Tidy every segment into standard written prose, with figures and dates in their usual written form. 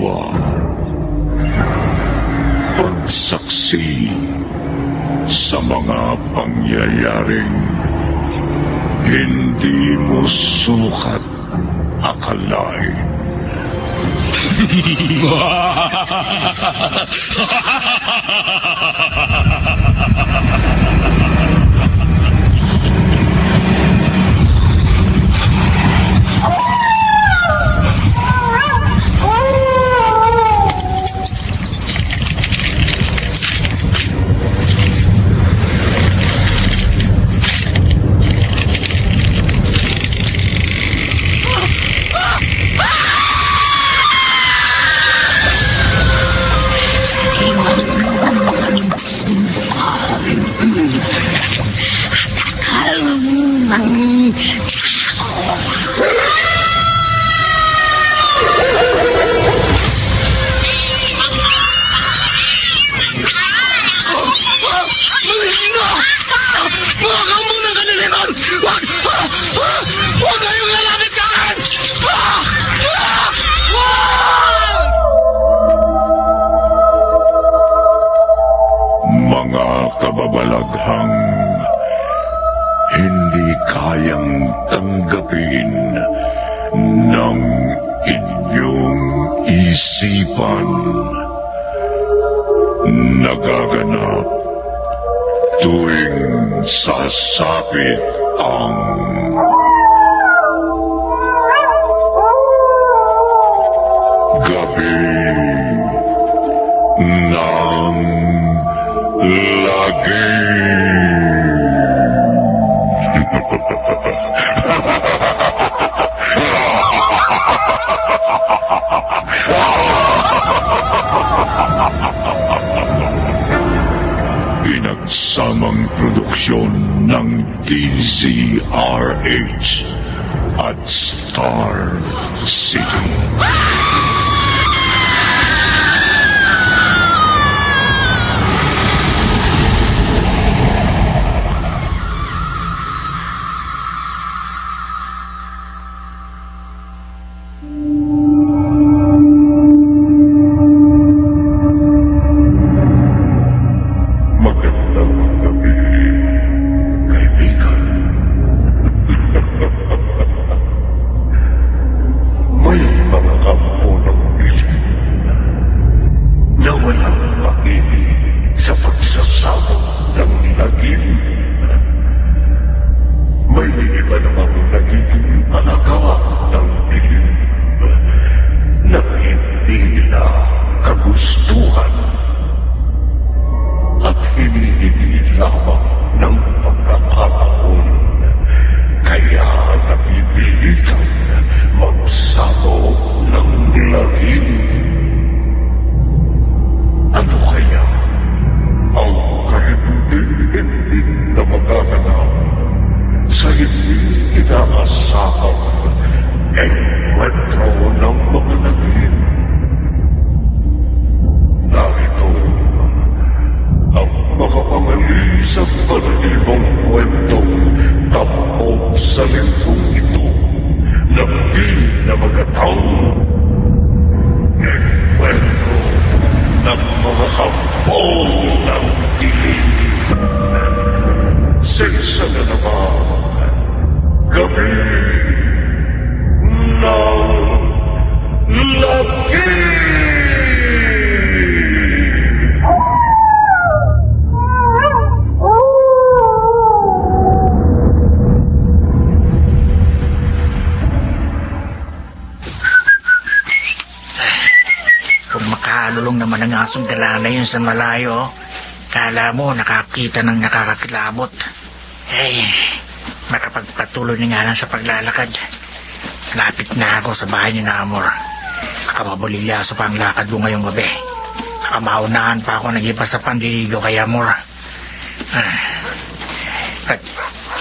diwa. Pagsaksi sa mga pangyayaring hindi mo sukat akalain. Mga kababalaghang hindi kayang tanggapin ng inyong isipan. Nagaganap tuwing sasapit ang gabi ng lagi. Pinagsamang produksyon ng DZRH at Star City. Nakaalulong naman ang asong gala na yun sa malayo. Kala mo nakakita ng nakakakilabot. Makapagpatuloy na nga lang sa paglalakad. Lapit na ako sa bahay ni Namor. Makamabulilyaso pa ang lakad mo ngayong gabi. Makamaunahan pa ako nag-iba sa pandiligo kay Amor.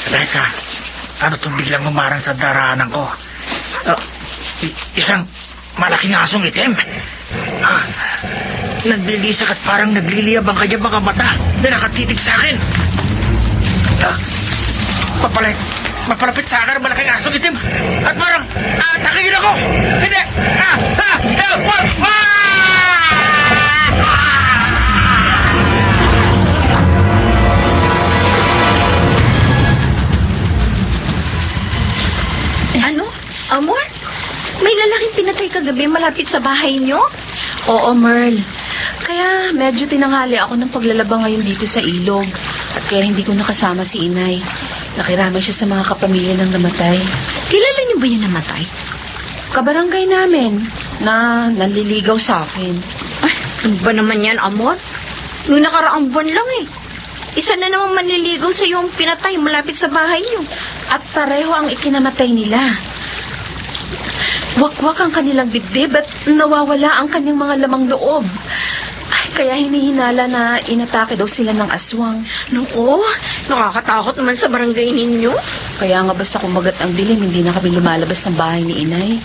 Teka, ano itong biglang umarang sa daraanan ko? Isang malaking asong itim. Naglilisak at parang nagliliyab ang kanyang mga mata na nakatitig sa akin. Papalapit sa akin ang malaking asong itim at parang atakihin ako. Hindi! Help! bahay nyo? Oo, Merl. Kaya medyo tinanghali ako ng paglalaba ngayon dito sa ilog. At kaya hindi ko nakasama si inay. Nakiramay siya sa mga kapamilya ng namatay. Kilala niyo ba yung namatay? Kabarangay namin na nanliligaw sa akin. Ay, ano ba naman yan, Amor? Noong nakaraang buwan lang eh. Isa na naman manliligaw sa yung pinatay malapit sa bahay niyo. At pareho ang ikinamatay nila. Wakwak ang kanilang dibdib at nawawala ang kanyang mga lamang loob. Ay, kaya hinihinala na inatake daw sila ng aswang. Naku, nakakatakot naman sa barangay ninyo. Kaya nga basta kumagat ang dilim, hindi na kami lumalabas ng bahay ni inay.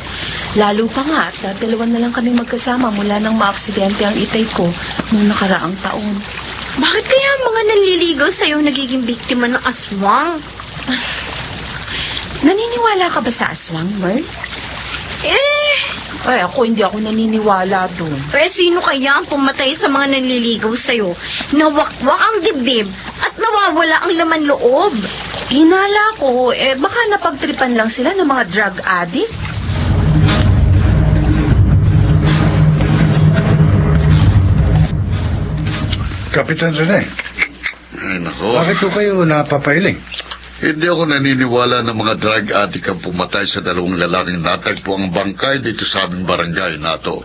Lalo pa nga at dalawa na lang kami magkasama mula nang maaksidente ang itay ko noong nakaraang taon. Bakit kaya ang mga nanliligaw sa'yo nagiging biktima ng aswang? Naniniwala ka ba sa aswang, Merl? Ay, hindi ako naniniwala doon. Sino kaya ang pumatay sa mga nanliligaw sa'yo? Nawakwak ang dibdib at nawawala ang laman loob. Hinala ko, baka napagtripan lang sila ng mga drug addict. Kapitan Rene, Ay, nako. bakit ko kayo napapailing? Hindi ako naniniwala na mga drug addict ang pumatay sa dalawang lalaking natagpo ang bangkay dito sa aming barangay nato.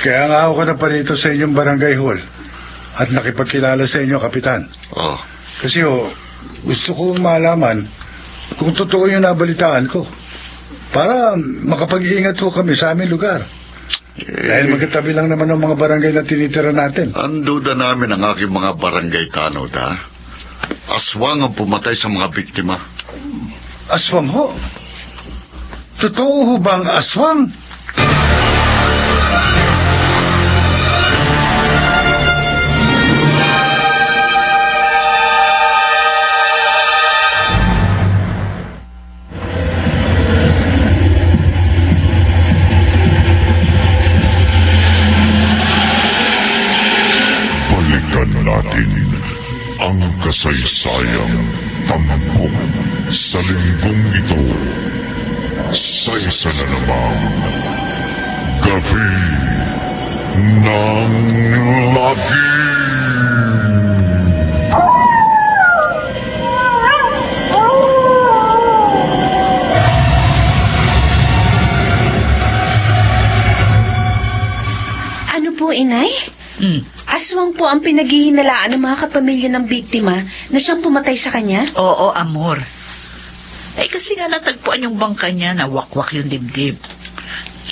Kaya nga ako na pa rito sa inyong barangay hall at nakipagkilala sa inyo, Kapitan. Oh, Kasi gusto ko malaman kung totoo yung nabalitaan ko para makapag-iingat ho kami sa aming lugar. Dahil magkatabi lang naman ng mga barangay na tinitira natin. ang duda namin ang aking mga barangay tanod, ha? Aswang ang pumatay sa mga biktima. Aswang ho? Totoo ho bang aswang? Balikan natin ang kasaysayang tampok sa linggong ito sa isa na namang gabi ng lagim. Ano po, inay? Aswang po ang pinaghihinalaan ng mga kapamilya ng biktima na siyang pumatay sa kanya? Oo, amor. Kasi nga natagpuan yung bangka niya na wakwak yung dibdib.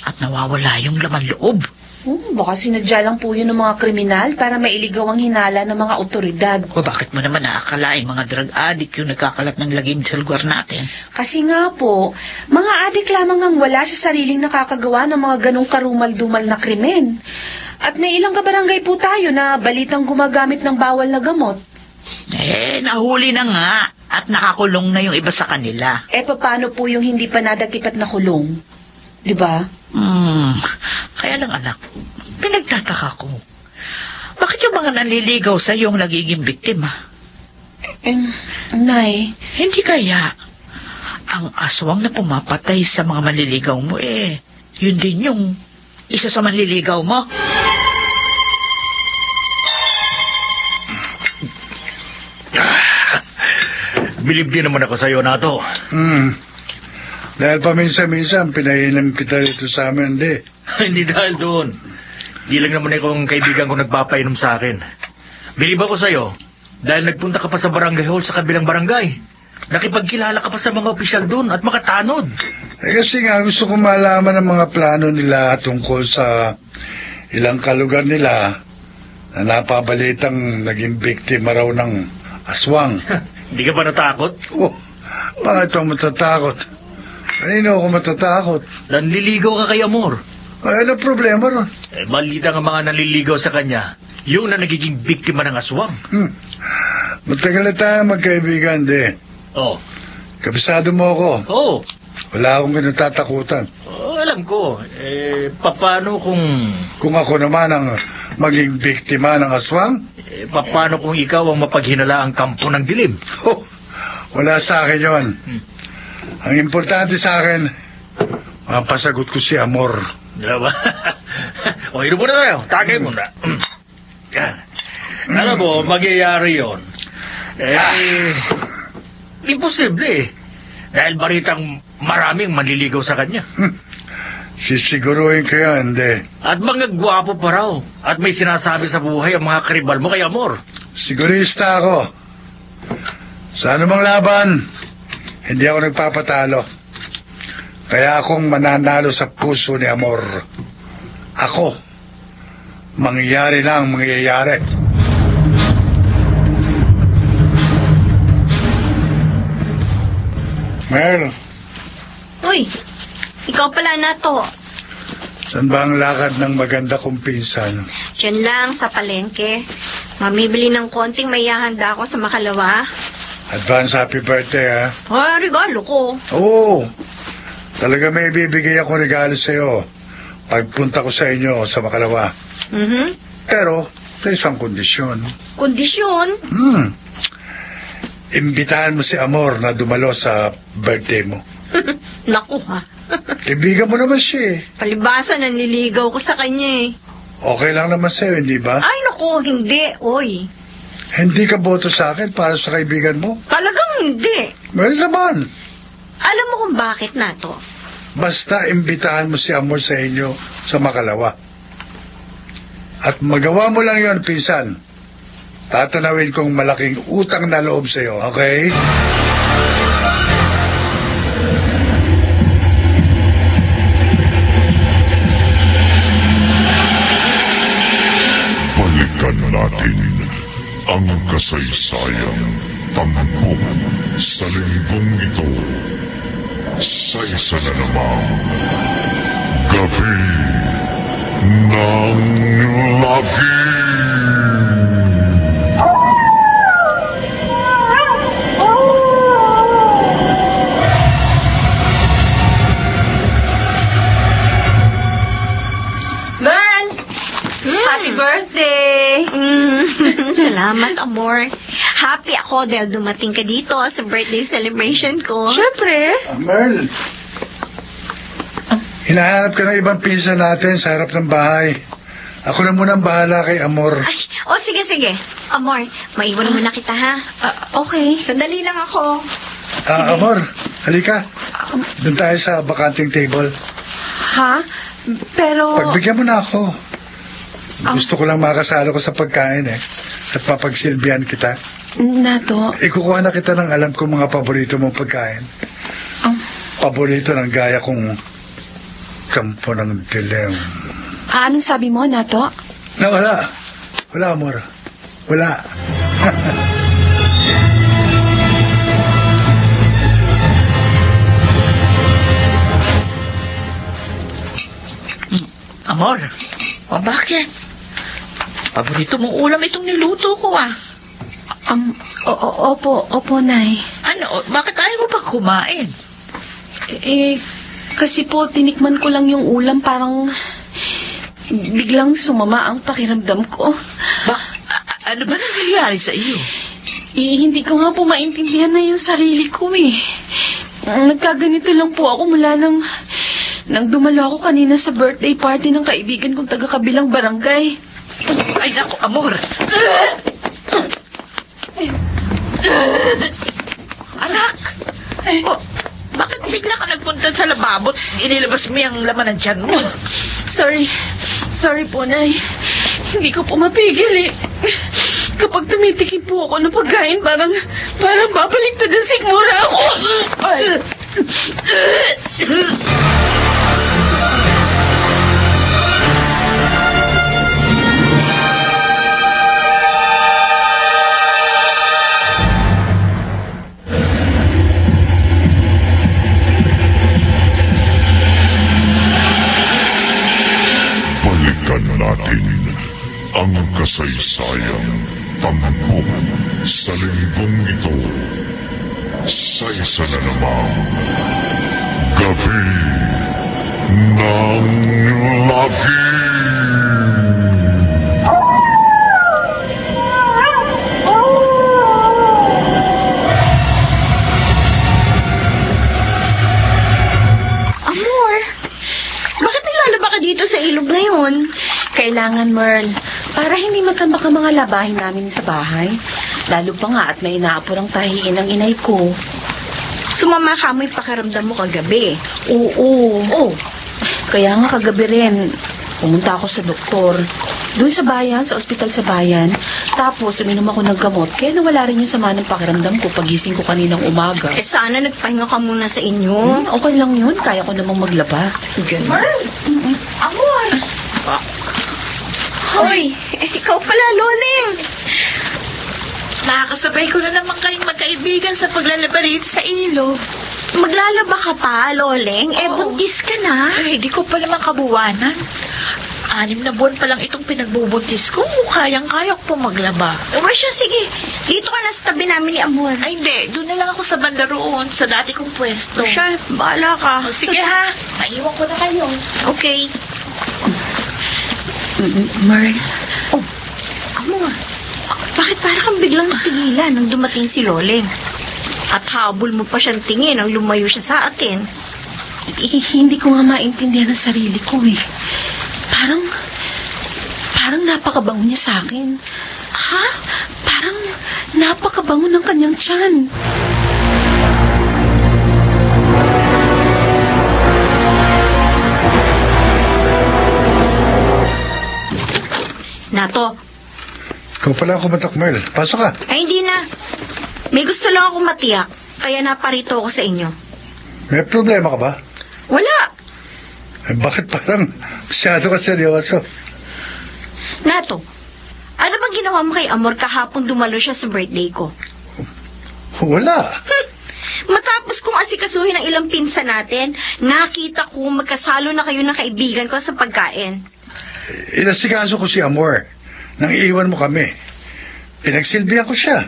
At nawawala yung laman loob. Baka sinadya lang po yun ng mga kriminal para mailigaw ang hinala ng mga otoridad. O bakit mo naman naakalaing mga drug addict yung nagkakalat ng lagim sa lugar natin? Kasi nga po, mga adik lamang ang wala sa sariling nakakagawa ng mga ganong karumal-dumal na krimen. At may ilang kabarangay po tayo na balitang gumagamit ng bawal na gamot. Nahuli na nga at nakakulong na yung iba sa kanila. Paano po yung hindi pa nadagip at nakulong? Di ba? Kaya lang anak, pinagtataka ko. Bakit yung mga nanliligaw sa yung nagiging biktima? Nay, Hindi kaya ang aswang na pumapatay sa mga manliligaw mo yun din yung isa sa manliligaw mo? Bilib din naman ako sa iyo na to. Dahil paminsan-minsan pinahilam kita rito sa amin, di. Hindi dahil doon. Di lang naman ikaw ang kaibigan ko nagpapainom sa akin. Bilib ako sa iyo dahil nagpunta ka pa sa barangay hall sa kabilang barangay. Nakipagkilala ka pa sa mga opisyal doon at makatanod. Kasi nga gusto ko malaman ang mga plano nila tungkol sa ilang kalugar nila na napabalitang naging biktima raw ng aswang. Hindi ka ba natakot? Bakit ako matatakot? Kanino ako matatakot? Nanliligaw ka kay Amor. Ano problema ron? Balita ng mga nanliligaw sa kanya, yung na nagiging biktima ng aswang. Matagal na tayo magkaibigan, di. Oh. Kabisado mo ako. Oh. Wala akong kinatatakutan. Alam ko. Paano kung... Kung ako naman ang maging biktima ng aswang? Paano kung ikaw ang mapaghinala ang kampo ng dilim? Wala sa akin yon. Ang importante sa akin, mapasagot ko si Amor. Diba? O, inom muna tayo. Tagay muna. Yan. Alam mo, magyayari yun. Imposible eh. Dahil baritang maraming manliligaw sa kanya. Sisiguruhin ko yan, hindi. At mga gwapo pa raw. At may sinasabi sa buhay ang mga karibal mo kay Amor. Sigurista ako. Sa anumang laban, hindi ako nagpapatalo. Kaya akong mananalo sa puso ni Amor. Ako, mangyayari lang ang mangyayari. Mel, Uy, ikaw pala na to. saan ba ang lakad ng maganda kong pinsan? Diyan lang sa palengke. Mamibili ng konting may hahanda ako sa Makalawa. Advance happy birthday, ha? Regalo ko. Oo, talaga may bibigay ako regalo sa'yo pagpunta ko sa inyo sa Makalawa. Pero, sa isang kondisyon. Kondisyon? Imbitahan mo si Amor na dumalo sa birthday mo. Naku ha. Kaibigan mo naman siya eh. Palibasa nanliligaw ko sa kanya eh. Okay lang naman sa'yo, hindi ba? Ay naku, hindi. Oy. Hindi ka boto sa akin para sa kaibigan mo? Talagang hindi. Well naman. Alam mo kung bakit na to? Basta imbitahan mo si Amor sa inyo sa Makalawa. At magawa mo lang yon, pinsan. Tatanawin kong malaking utang na loob sa'yo, okay? Balikan natin ang kasaysayan tampok sa linggong ito sa isa na namang gabi ng lagi. Bal! Happy birthday! Salamat, Amor. Happy ako dahil dumating ka dito sa birthday celebration ko. Siyempre. Merl, hinahanap ka ng ibang pinsan natin sa harap ng bahay. Ako na munang bahala kay Amor. Ay, sige. Amor, maiwan muna kita, ha? Okay. Sandali lang ako. Amor, halika. Doon tayo sa bakanting table. Ha? Pero... Pagbigyan mo na ako. Gusto ko lang makasalo ko sa pagkain eh. At papagsilbihan kita. Nato. Ikukuha na kita ng alam kong mga paborito mong pagkain. Paborito ng gaya kong kampo ng dilim. Anong sabi mo, Nato? Na wala. Wala, Amor. Wala. Amor, o bakit? Paborito mong ulam itong niluto ko ah. Opo, Nay. Ano, bakit ayaw mo pa kumain? Kasi po, tinikman ko lang yung ulam, parang biglang sumama ang pakiramdam ko. Ano ba nangyayari sa iyo? Hindi ko nga po maintindihan na yung sarili ko eh. Nagkaganito lang po ako mula nang dumalo ako kanina sa birthday party ng kaibigan kong taga-kabilang barangay. Ay, naku, Amor. Anak! Bakit bigla ka nagpunta sa lababo at inilabas mo yung laman ng tiyan mo? Sorry po, Nay. Hindi ko po mapigil eh. Kapag tumitikim po ako ng pagkain, parang babaliktad ang sigmura ako. Balikan natin ang kasaysayan tampok sa linggong ito sa isa na namang gabi ng lagi. Amor, bakit naglalaba ka dito Kailangan, Merle. Para hindi matambak ang mga labahin namin sa bahay. Lalo pa nga at may inaapurang tahiin ng inay ko. Sumama ka mo yung pakiramdam mo kagabi. Oo. Oh, Kaya nga kagabi rin, pumunta ako sa doktor. Doon sa bayan, sa ospital sa bayan. Tapos, uminom ako ng gamot. Kaya nawala rin yung sama ng pakiramdam ko pagising ko kaninang umaga. eh sana nagpahinga ka muna sa inyo. Okay lang yun. Kaya ko namang maglaba. Merle! Amoy! Hoy! Ikaw pala, Loling! Nakakasabay ko na naman kayong magkaibigan sa paglalaba rito sa ilog. Maglalaba ka pa, Loling? Eh, Oo. buntis ka na. Ay, di ko pa naman kabuwanan. 6 na buwan pa lang itong pinagbubuntis ko. Kayang-kaya ko pa maglaba. O siya, sige. Dito ka na sa tabi namin ni Amor. Ay, hindi. Doon na lang ako sa banda roon, sa dati kong pwesto. O siya, bahala ka. O, sige ha. Maiwan ko na kayo. Okay. Merle, Amor, bakit para kang biglang napigilan nang dumating si Loling? At habol mo pa siyang tingin nang lumayo siya sa atin. hindi ko nga maintindihan ang sarili ko eh. Parang napakabango niya sa akin. Ha? Parang napakabango ng kanyang tiyan. Nato, Ikaw pala ako matak, Merle. Pasok ka. ay hindi na. May gusto lang ako matiyak, kaya naparito ako sa inyo. May problema ka ba? Wala. Bakit parang masyado ka seryoso? Nato, ano bang ginawa mo kay Amor kahapon dumalo siya sa birthday ko? Wala. Matapos kong asikasuhin ang ilang pinsan natin, nakita ko magkasalo na kayo ng kaibigan ko sa pagkain. Inasikaso ko si Amor. Nang iiwan mo kami. Pinagsilbihan ko siya.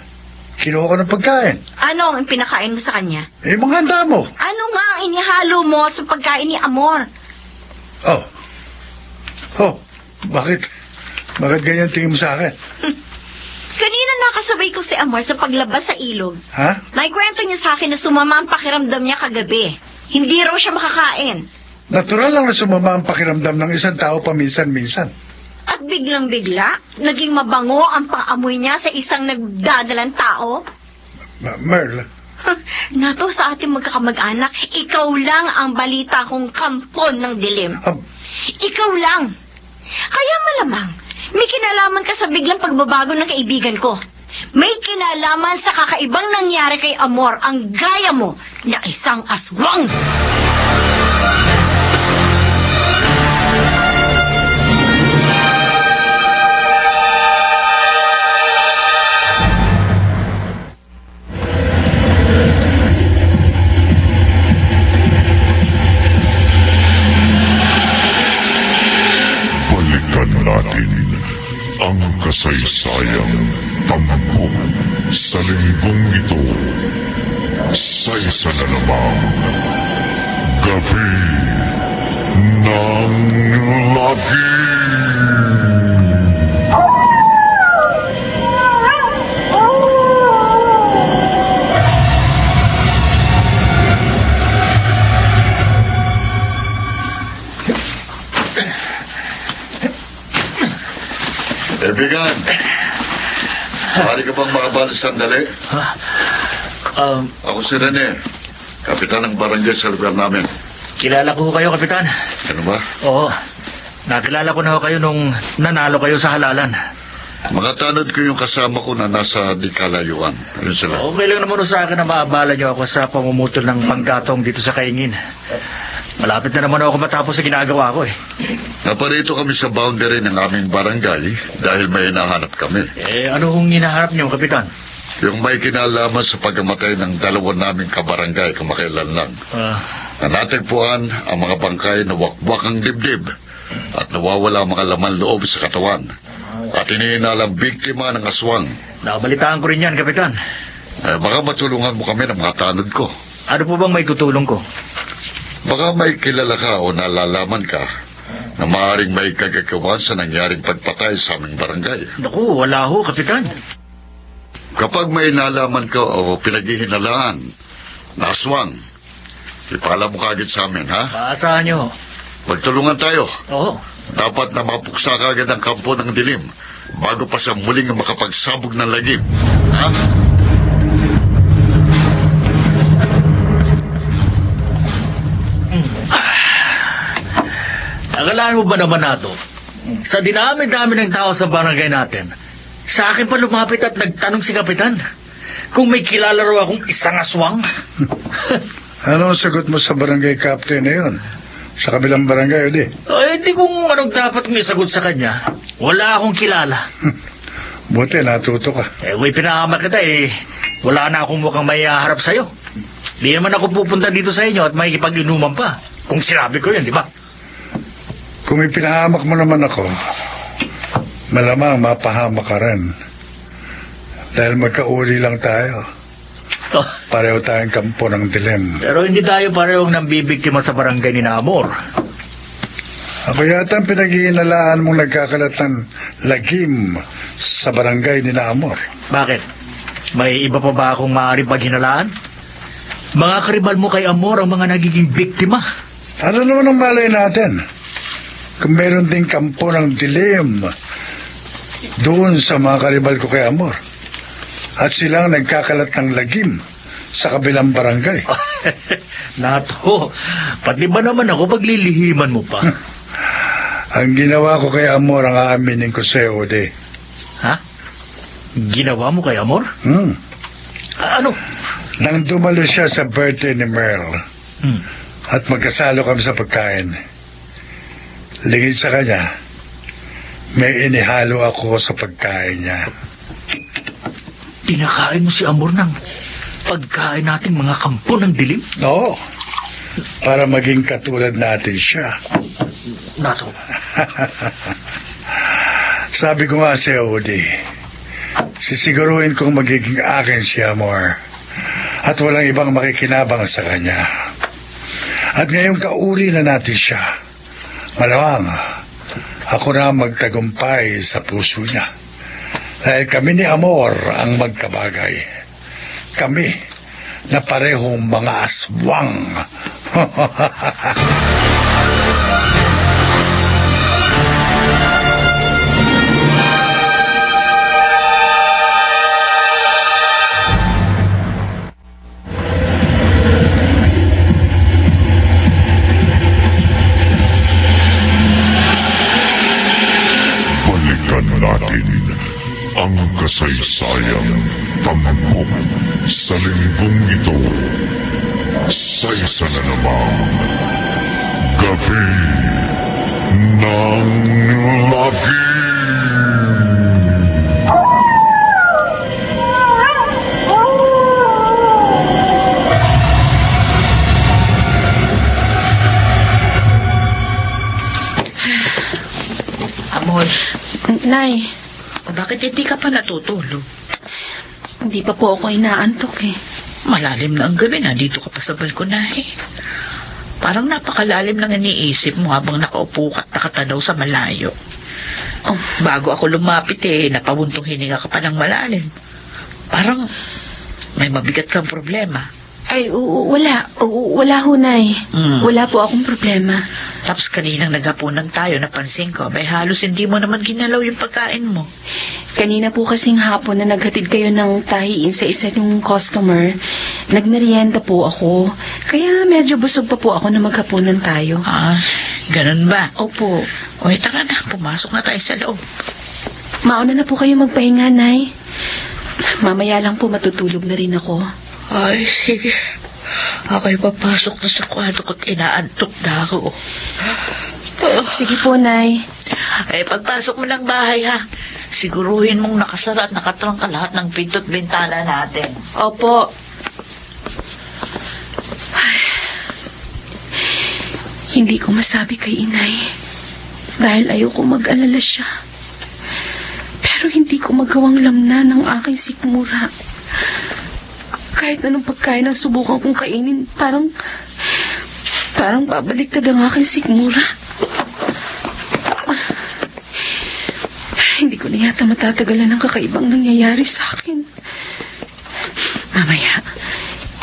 Kinuha ko ng pagkain. Ano ang pinakain mo sa kanya? Eh, mga handa mo. Ano nga ang inihalo mo sa pagkain ni Amor? Oh. Bakit? Bakit ganyan tingin mo sa akin? Kanina nakasabay ko si Amor sa paglabas sa ilog. Ha? Naikwento niya sa akin na sumama ang pakiramdam niya kagabi. Hindi raw siya makakain. Natural lang na sumama ang pakiramdam ng isang tao paminsan-minsan. At biglang-bigla, naging mabango ang pang-amoy niya sa isang nagdadalang tao. Merle, Nato, sa ating magkakamag-anak, ikaw lang ang balita kong kampon ng dilim. Ikaw lang. Kaya malamang, may kinalaman ka sa biglang pagbabago ng kaibigan ko. May kinalaman sa kakaibang nangyari kay Amor ang gaya mo na isang aswang. Balikan natin ang kasaysayang tampok sa linggong ito sa isa na namang gabi ng lagi. Kaibigan, maaari ka bang makabalik sandali? Ako si Rene, kapitan ng barangay sa lugar namin. Kilala ko kayo, Kapitan. Ano ba? Oo. Nakilala ko na ho kayo nung nanalo kayo sa halalan. Mga tanod ko yung kasama ko na nasa di kalayuan. Ayun sila. Okay lang naman ho sa akin na maabala niyo ako sa pamumutol ng panggatong dito sa Kaingin. Malapit na naman ako matapos sa ginagawa ko eh. Naparito kami sa boundary ng aming barangay dahil may hinahanap kami. Ano hong hinaharap niyo, Kapitan? Yung may kinalaman sa pagkamatay ng dalawa naming kabarangay kamakailan lang. Na natagpuan ang mga bangkay na wakwak ang dibdib at nawawala ang mga laman loob sa katawan. At inihinalang biktima ng aswang. Nakabalitaan ko rin yan, Kapitan. Baka matulungan mo kami ng mga tanod ko. Ano po bang may tutulong ko? Baka may kilala ka o nalalaman ka na maaaring may kagagawan sa nangyaring pagpatay sa aming barangay. Naku, wala ho, Kapitan. Kapag may nalaman ka o pinaghihinalaan na aswang, ipaalam mo kagad sa amin, ha? Paasahan niyo. Magtulungan tayo. Oo. Dapat na mapuksa kagad ang kampo ng dilim bago pa siya muling makapagsabog ng lagim. Ha? Akalaan mo ba naman nato? Sa dinami-dami ng tao sa barangay natin, sa akin pa lumapit at nagtanong si Kapitan kung may kilala raw akong isang aswang. Ano ang sagot mo sa barangay captain na yun? Sa kabilang barangay, o di? Hindi kung anong dapat may sagot sa kanya. Wala akong kilala. Buti, natuto ka. May pinakamal kita wala na akong mukhang may haharap sa'yo. Di naman ako pupunta dito sa inyo at makikipag-inuman pa. Kung sinabi ko yun, di ba? Kung ipinahamak mo naman ako, malamang mapahamak ka rin. Dahil magkauri lang tayo. Pareho tayong kampo ng dilim. Pero hindi tayo parehong nambibiktima sa barangay ni Amor. Ako yata ang pinag-iinalaan mong nagkakalat ng lagim sa barangay ni Amor. Bakit? May iba pa ba akong maaaring paghinalaan? Mga karibal mo kay Amor ang mga nagiging biktima. Ano naman ang malay natin? Kung meron ding kampo ng dilim doon sa mga karibal ko kay Amor. At silang nagkakalat ng lagim sa kabilang barangay. Nato, pati ba naman ako paglilihiman mo pa? Ang ginawa ko kay Amor ang aaminin ko sa'yo, Ode. Ha? Ginawa mo kay Amor? Ano? Nang dumalo siya sa birthday ni Merle at magkasalo kami sa pagkain, lingid sa kanya, may inihalo ako sa pagkain niya. Tinakain mo si Amor ng pagkain natin mga kampo ng dilim? Oo. Para maging katulad natin siya. Nato. Sabi ko nga sa'yo, Odi, sisiguruhin kong magiging akin si Amor at walang ibang makikinabang sa kanya. At ngayong kauri na natin siya, malamang ako na magtagumpay sa puso niya. Dahil kami ni Amor ang magkabagay. Kami na parehong mga aswang. Balikan natin ang kasaysayang tampok sa linggong ito sa isa na namang gabi ng lagim. Amor, Nay, bakit hindi ka pa natutulog? hindi pa po ako inaantok Malalim na ang gabi, nandito ka pa sa balkonahe. Parang napakalalim ng iniisip mo habang nakaupo ka at nakatanaw sa malayo. Bago ako lumapit napabuntong hininga ka pa ng malalim. Parang may mabigat kang problema. Ay, wala. Wala ho, Nay. Wala po akong problema. Tapos kaninang naghapunan tayo, napansin ko, may halos hindi mo naman ginalaw yung pagkain mo. Kanina po kasing hapon na naghatid kayo ng tahiin sa isa yung customer, nagmerienda po ako. Kaya medyo busog pa po ako na maghapunan tayo. Ganun ba? Opo. O, tara na, pumasok na tayo sa loob. Mauna na po kayo magpahinga, Nay. Mamaya lang po matutulog na rin ako. Ay, sige. Ako'y papasok na sa kwarto ko't inaantok na ako. Sige po, Nay. Pagpasok mo ng bahay, ha? Siguruhin mong nakasara at nakatrangka lahat ng pinto't bintana natin. Opo. Ay, hindi ko masabi kay Inay dahil ayoko mag-alala siya. Pero hindi ko magawang lamnan ng aking sikmura. Kahit anong pagkain ang subukan kong kainin, parang babaliktad ang aking sikmura. Hindi ko na yata matatagalan ng kakaibang nangyayari sa akin. Mamaya,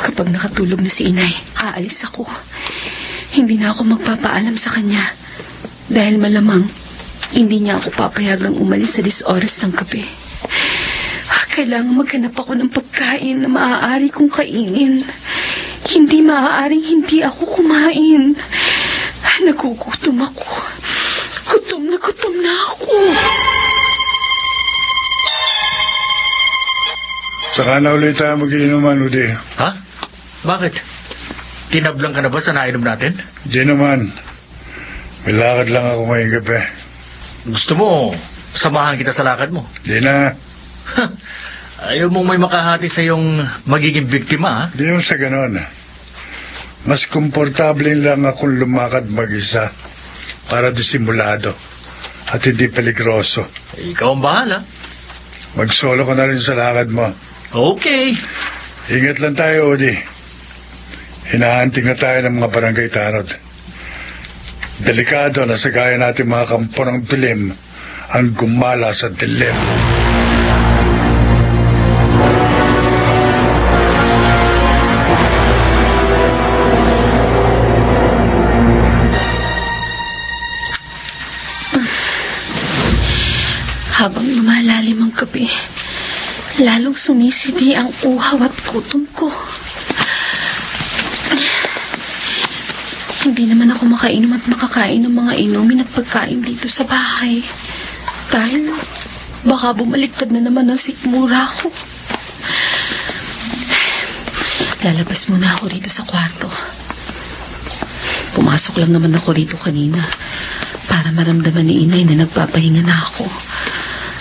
kapag nakatulog na si Inay, aalis ako. Hindi na ako magpapaalam sa kanya dahil malamang Hindi niya ako papayagang umalis sa 10 oras ng gabi. Kailangan maghanap ako ng pagkain na maaari kong kainin. Hindi maaaring hindi ako kumain. Nagugutom ako. Gutom na ako. Saka na ulit tayo mag-iinuman, Udi. Ha? Bakit? Tinablang ka na ba sa nainom natin? Di naman. May lakad lang ako ngayong gabi. Gusto mo, samahan kita sa lakad mo. Di na. Ayaw mong may makahati sa iyong magiging biktima, ha? Di mo sa ganon. Mas komportable lang akong lumakad mag-isa para disimulado at hindi peligroso. Ikaw ang bahala. Mag-solo ko na rin sa lakad mo. Okay. Ingat lang tayo, Odi. Hinahanting na tayo ng mga barangay tanod. Delikado na sa gaya natin mga kampo ng dilim ang gumala sa dilim. Habang lumalalim ang gabi, lalong sumisidi ang uhaw at gutom ko. Hindi naman ako makainom at makakain ng mga inumin at pagkain dito sa bahay. Dahil baka bumaliktad na naman ang sikmura ko. Lalabas muna ako rito sa kwarto. Pumasok lang naman ako rito kanina para maramdaman ni inay na nagpapahinga na ako.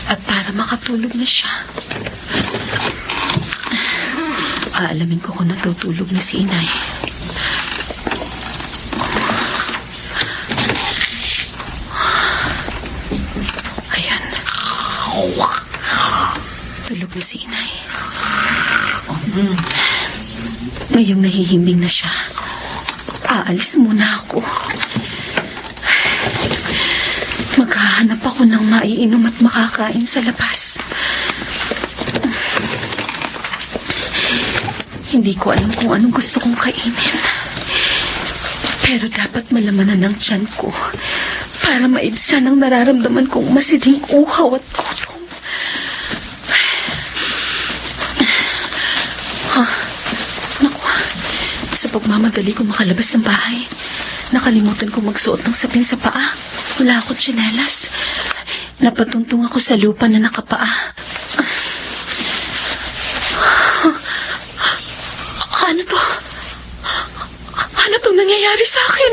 At para makatulog na siya. Aalamin ko kung natutulog na si inay. Ayan. Tulog na si inay. Ngayong nahihimbing na siya, aalis muna ako. Maghahanap ako ng maiinom at makakain sa labas. Hindi ko alam kung anong gusto kong kainin. Pero dapat malamanan ng tiyan ko para maibsan ang nararamdaman kong masidhing uhaw at gutom. Naku, sa pagmamadali ko makalabas ng bahay, nakalimutan ko magsuot ng sapin sa paa. Wala akong tsinelas. Napatuntong ako sa lupa na nakapaa. Ano to? Ano tong nangyayari sa akin?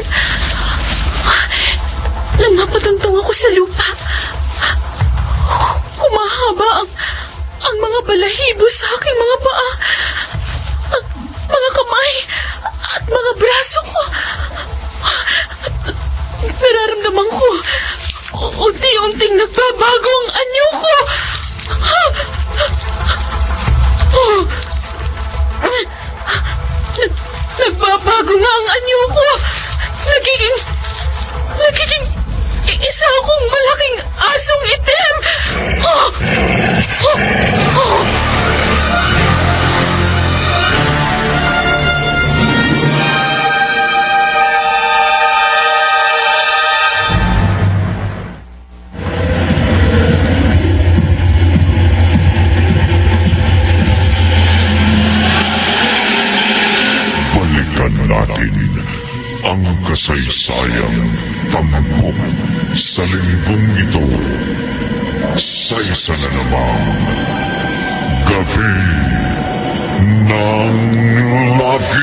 Nang mapatuntong ako sa lupa, humahaba ang mga balahibo sa aking mga paa, mga kamay at mga braso ko. Nararamdaman ko, unti-unting nagbabago ang anyo ko. Nagbabago nga ang anyo ko. Nagiging isa akong malaking asong itim. Ang kasaysayang tampok sa linggong ito sa isa na namang gabi ng lagi.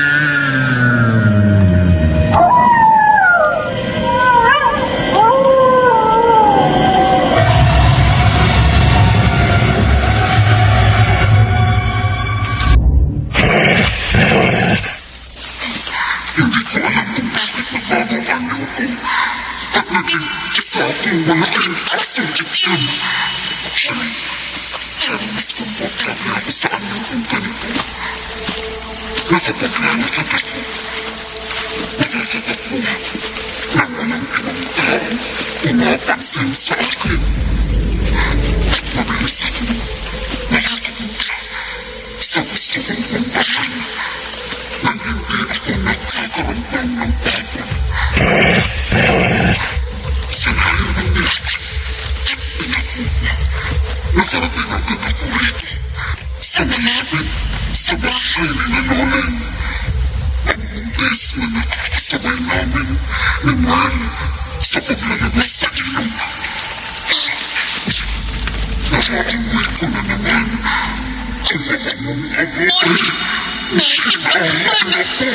Isa ating mga impasong itim. Mas pumunta natin sa anong ganito. Nakapagkala ka ba? Nakakagat mo na ang walang kamangtaan na napansin sa akin. At mabalisan mo, nakakapunta sa gusto kong puntahan nang hindi ako nagkakaroon ng bago. Sa layo ng nilakad nakarating agad ako rito. Sa malapit, sa bahay ni Nanonin. Ang buntis na nakakasabay namin ni Juan sa paglalabas sa ilog. Nararamay ko na naman kung anong abutin na hinahanap ko.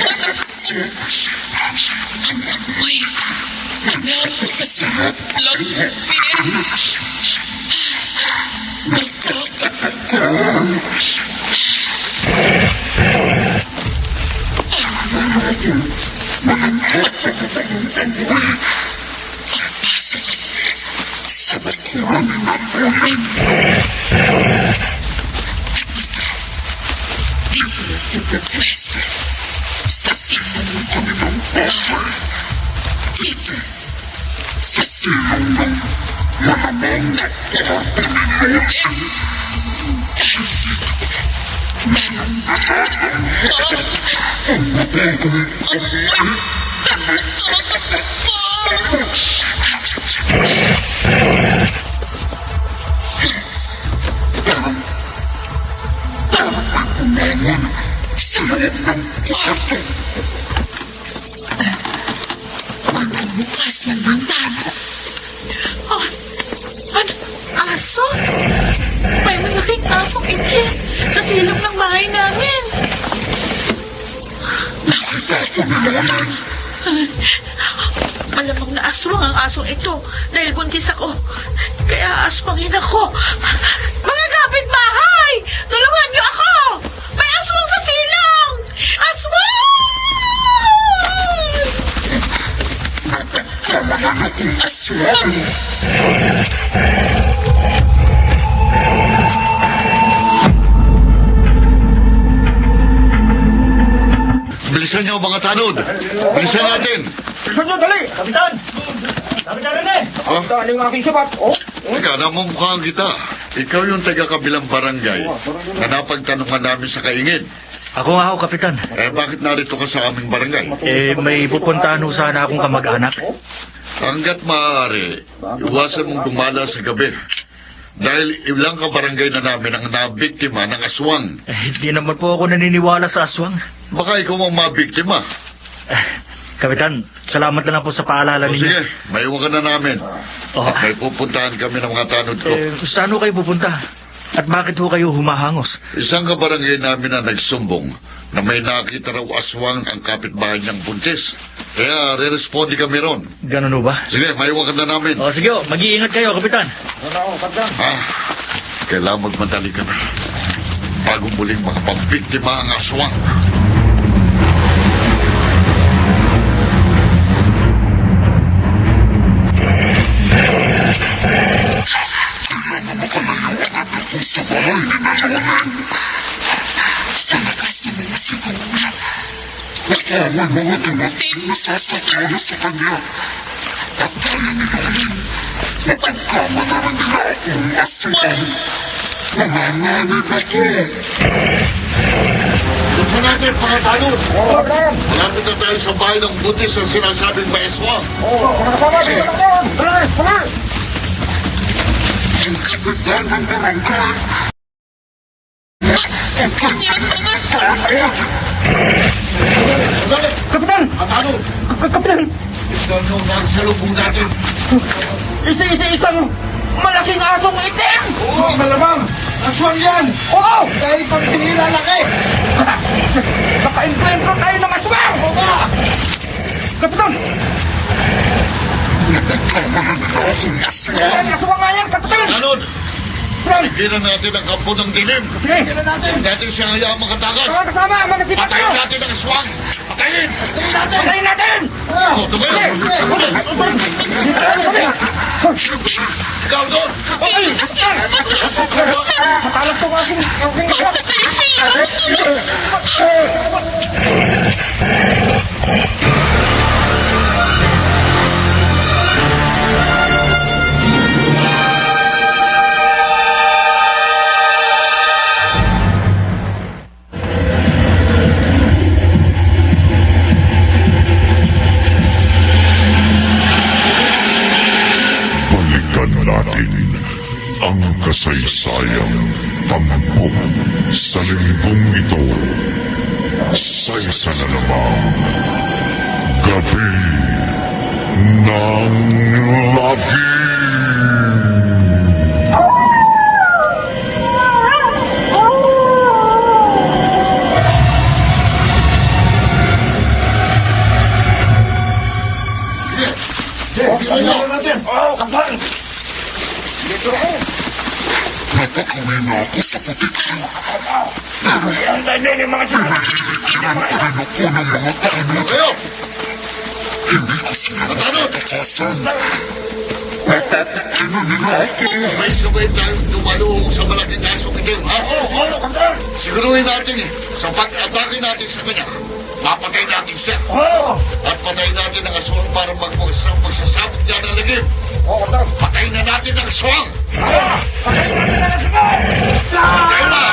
Ang amoy na napakasarap lang din. Nakakatakot. Ang natin, malanghap na ang amoy. Papasok sa bakuran ng abutin. Pinagpapwesto sa silong ng kanilang bahay. Dito, sa silong ng malamang na kwarto ni Logan. Dahil dito, nananahatan ang mabagong amoy na nakakatakot. Parang umangon sa loob ng kwarto. May bukas ng bintana. Oh, ano? Aso? May malaking asong itim sa silong ng bahay namin. Nakita ko ni Lolan. Malamang na aswang ang asong ito dahil buntis ako. Kaya aswangin ako. Mga kapitbahay! Tulungan niyo ako! May aswang sa silong! Aswang! Napagkamahan akong aswang. Bilisan niyo mga tanod. Bilisan natin. Bilisan nyo, dali! Kapitan! Kapitan Rene! Ha? Ano yung aking sabat? Oh? Teka, namumukhaan kita. Ikaw yung taga-kabilang barangay na napagtanungan namin sa kaingin. Ako nga ho, Kapitan. Bakit narito ka sa aming barangay? May pupuntahan ho sana akong kamag-anak. Hanggat maaari, iwasan mong gumala sa gabi. Dahil ilang kabarangay na namin ang nabiktima ng aswang. Hindi naman po ako naniniwala sa aswang. Baka ikaw ang mabiktima. Kapitan, salamat na lang po sa paalala ninyo. Sige, maiwan ka na namin. Oh. At may pupuntahan kami ng mga tanod ko. Saan ho kayo pupunta? At bakit ho kayo humahangos? Isang kabarangay namin na nagsumbong na may nakita raw aswang ang kapitbahay niyang buntis. Kaya re-respondi kami ron. Ganun ho ba? Sige, maiwan ka na namin. Sige ho, mag-iingat kayo, Kapitan. Kailangan magmadali ka na. Bago muling makapambiktima ang aswang. Kailangan makalayo ang anak ko sa bahay ni Nanonin. Sa lakas ng mga siguro. Basta may mga dumating na sasakyan sa kanya. At kaya ni Lolan, mapagkama na rin nila akong aswang. Nanganganib ako. Gusto natin, mga tanod. Malapit na tayo sa bahay ng buntis ang sinasabing may aswang. Ang kapitan ng barangay. Ang kanyang takot. Kapitan! Mga tanod, Kapitan! ito nung nagsalubong natin. Isang malaking asong itim! Oo, malamang. Aswang yan. Oo! Dahil pag pinilalaki. Naka-enkwentro tayo ng aswang! Kapitan! Napagkamahan nila akong aswang. Aswang nga yan, Kapitan! Tanod, bigyan natin ang kampo ng dilim. Sige! Huwag natin siyang hayaan makatakas. Mga kasama, mga sipat Patayin nyo! natin ang aswang. Patayin. Patayin natin! Oh, tumayo. Ikaw doon. Matalas to aking aswang! Balikan natin ang kasaysayang tampok sa linggong ito sa isa na namang gabi ng lagim. Napatuloy na ako sa putikso. Pero pinagkikiran pa rin ako ng mga tanod. Hindi ko sila natakasan. Napapakina nila ako. Sabay-sabay tayong dumalong sa malaking asong itim, ha? Siguruhin natin, sa pag-atake natin sa kanya, mapatay natin siya. At patayin natin ang aswang para magbukas ng pagsasabot niya ng lagim. Patayin na natin ang aswang. Patayin na!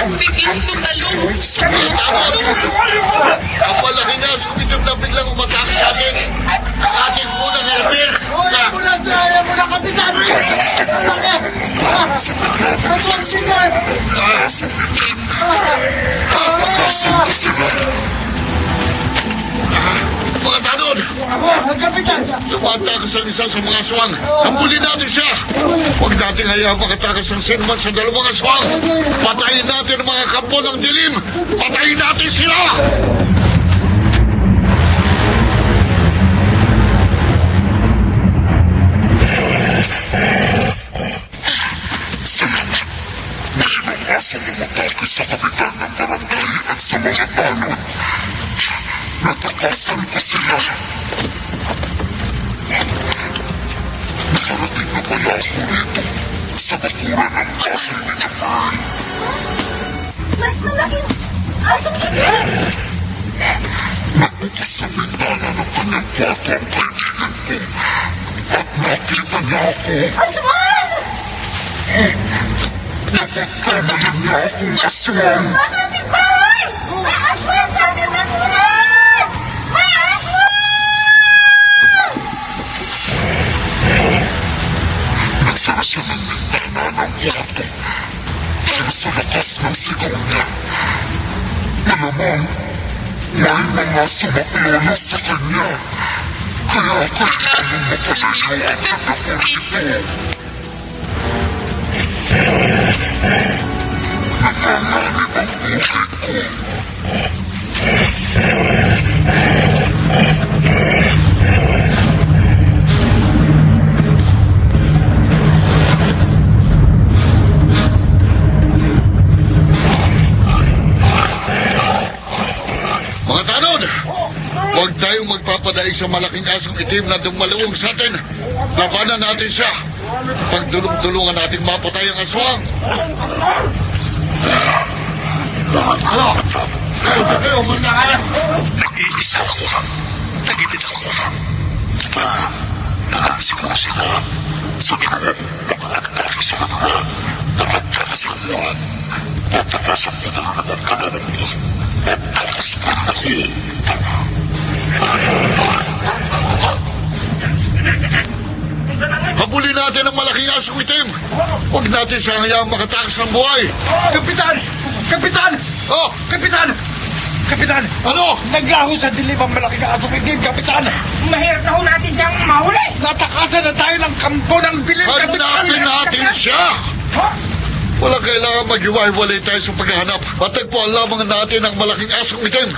Ang bibig tumalong. Ang malaking asong itim na biglang umatake sa atin. Ang ating unang helper. Ayaw mo na, Kapitan! Masaksinan! Napakasan ko sila. Mga tanod! Kapitan! Tumatakas ang isa sa mga aswang. Hambulin natin siya. Huwag natin hayaan makatakas ang sinuman sa dalawang aswang. Patayin natin ang mga kampo ng dilim. Patayin natin sila! Salamat. Naiwasan ang atake sa kapitan ng barangay at sa mga tanod. Natakasan ko sila. Nakarating na pala ako rito sa bakuran ng kahoy ni Kamay. Mas malaking asong itim! Nabukas ang bintana ng kanyang kwarto ang kaibigan ko at nakita niya ako. Aswang! Napagkamalan niya akong aswang. Nasa si Pai! May aswang sa ating bakuran! May aswang! Nagsara siya ng bintana ng kwarto. Kaya sa lakas ng sigaw niya, malamang may mga sumaklolo sa kanya. Kaya kailangan mapalayo agad ako rito. Nanganganib ang buhay ko. Mga tanod! Huwag tayong magpapadaig sa malaking asong itim na dumalawang sa atin. Labanan natin siya. Pagdulong-dulungan natin mapatay ang aswang. Nag-iisa ako. Nagibit ako. Nakapasik ako sila. Suminarap na pag-atake sa mga. Nakagkakasik mo. Natakasan mo na ang nagkakaroon mo. At nakasama ako. Habulin natin ang malaking asong itim. Huwag natin siya hayaang makatakas ng buhay. Kapitan! Kapitan! Oh! Kapitan! Kapitan! Ano? Naglaho sa dilim ang malaking asong itim, Kapitan! Mahirap na ho natin siyang mahuli. Natakasan na tayo ng kampo ng dilim, Kapitan! Hanapin natin siya! Wala kailangan maghiwa-hiwalay tayo sa paghahanap. Matagpuan lamang natin ang malaking asong itim.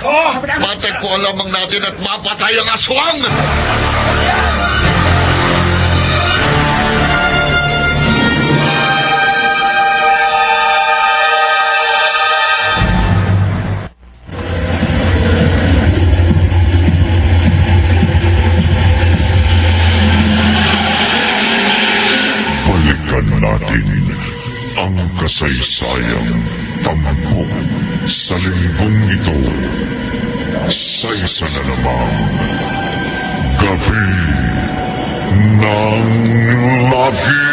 Matagpuan lamang natin at mapatay ang aswang! Balikan natin ang kasaysayang tampok sa linggong ito sa isa na namang gabi ng lagim.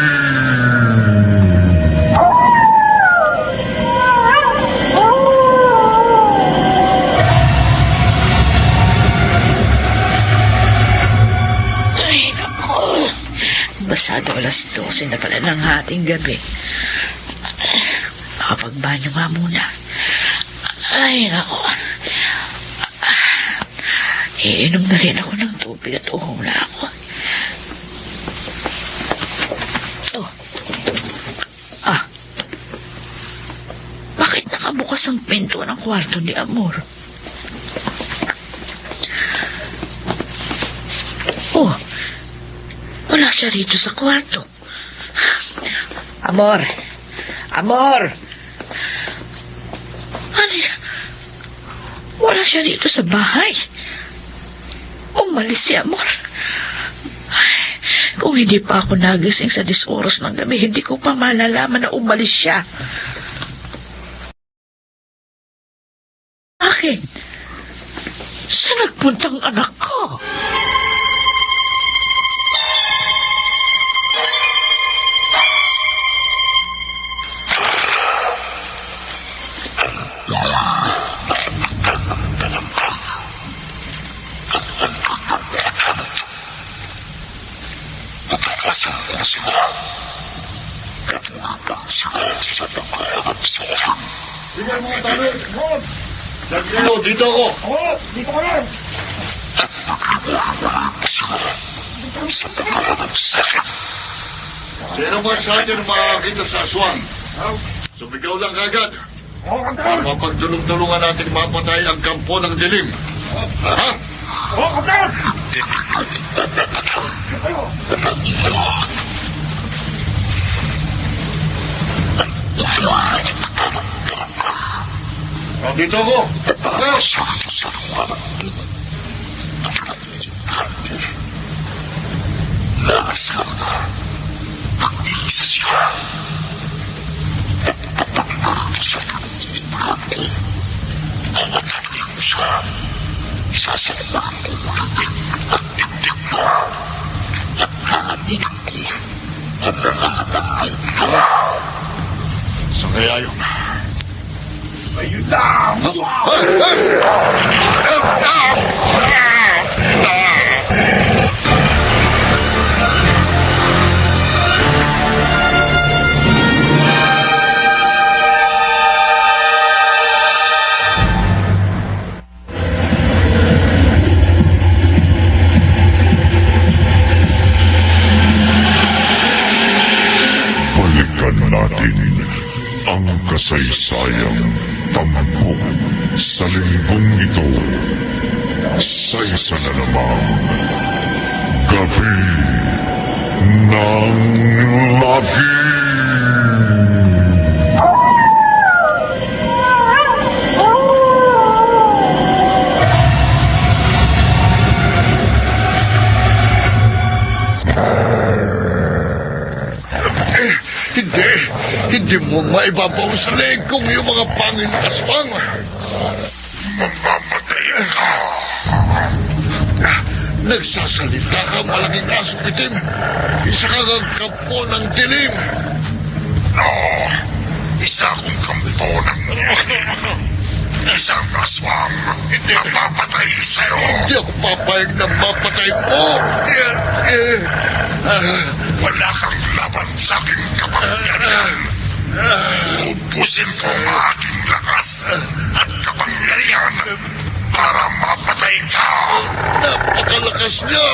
12 na pala ng hating gabi. Nakapagbanyo nga muna. Ay, nako. Iinom na rin ako ng tubig at uhaw na ako. Bakit nakabukas ang pinto ng kwarto ni Amor? Wala siya rito sa kwarto. Amor! Amor! Ano yan? Wala siya rito sa bahay. Umalis si Amor. Kung hindi pa ako nagising sa 10 oras ng gabi, hindi ko pa malalaman na umalis siya. Bakit? Saan nagpuntang anak ko? Tingnan mo ang tali! Ron! Dito ako! Oo! Dito ka lang! Sino ba sa atin makakita sa aswang? Sumigaw lang kagad. Oo, Para Kapten! mapagdulong-dulungan natin mapatay ang kampo ng dilim. Ha? Oo, Kapten! Dito ako! Saan kaya yun? Ayun na! Balikan natin ang kasaysayang tampok sa linggong ito sa isa na namang gabi ng lagi. Hindi mo maibabaw sa leeg kong yung mga pangil na aswang. Mamamatay ka. Nagsasalita ka, malaking asong itim. Isa kang ang kampo ng dilim. Isa akong kampo ng isang aswang mapapatay sa'yo. Hindi ako papayag na mapatay mo. Wala kang laban sa aking kapangyarihan. Ubusin ko ang aking lakas at kapangyarihan para mapatay ka. Napakalakas niya.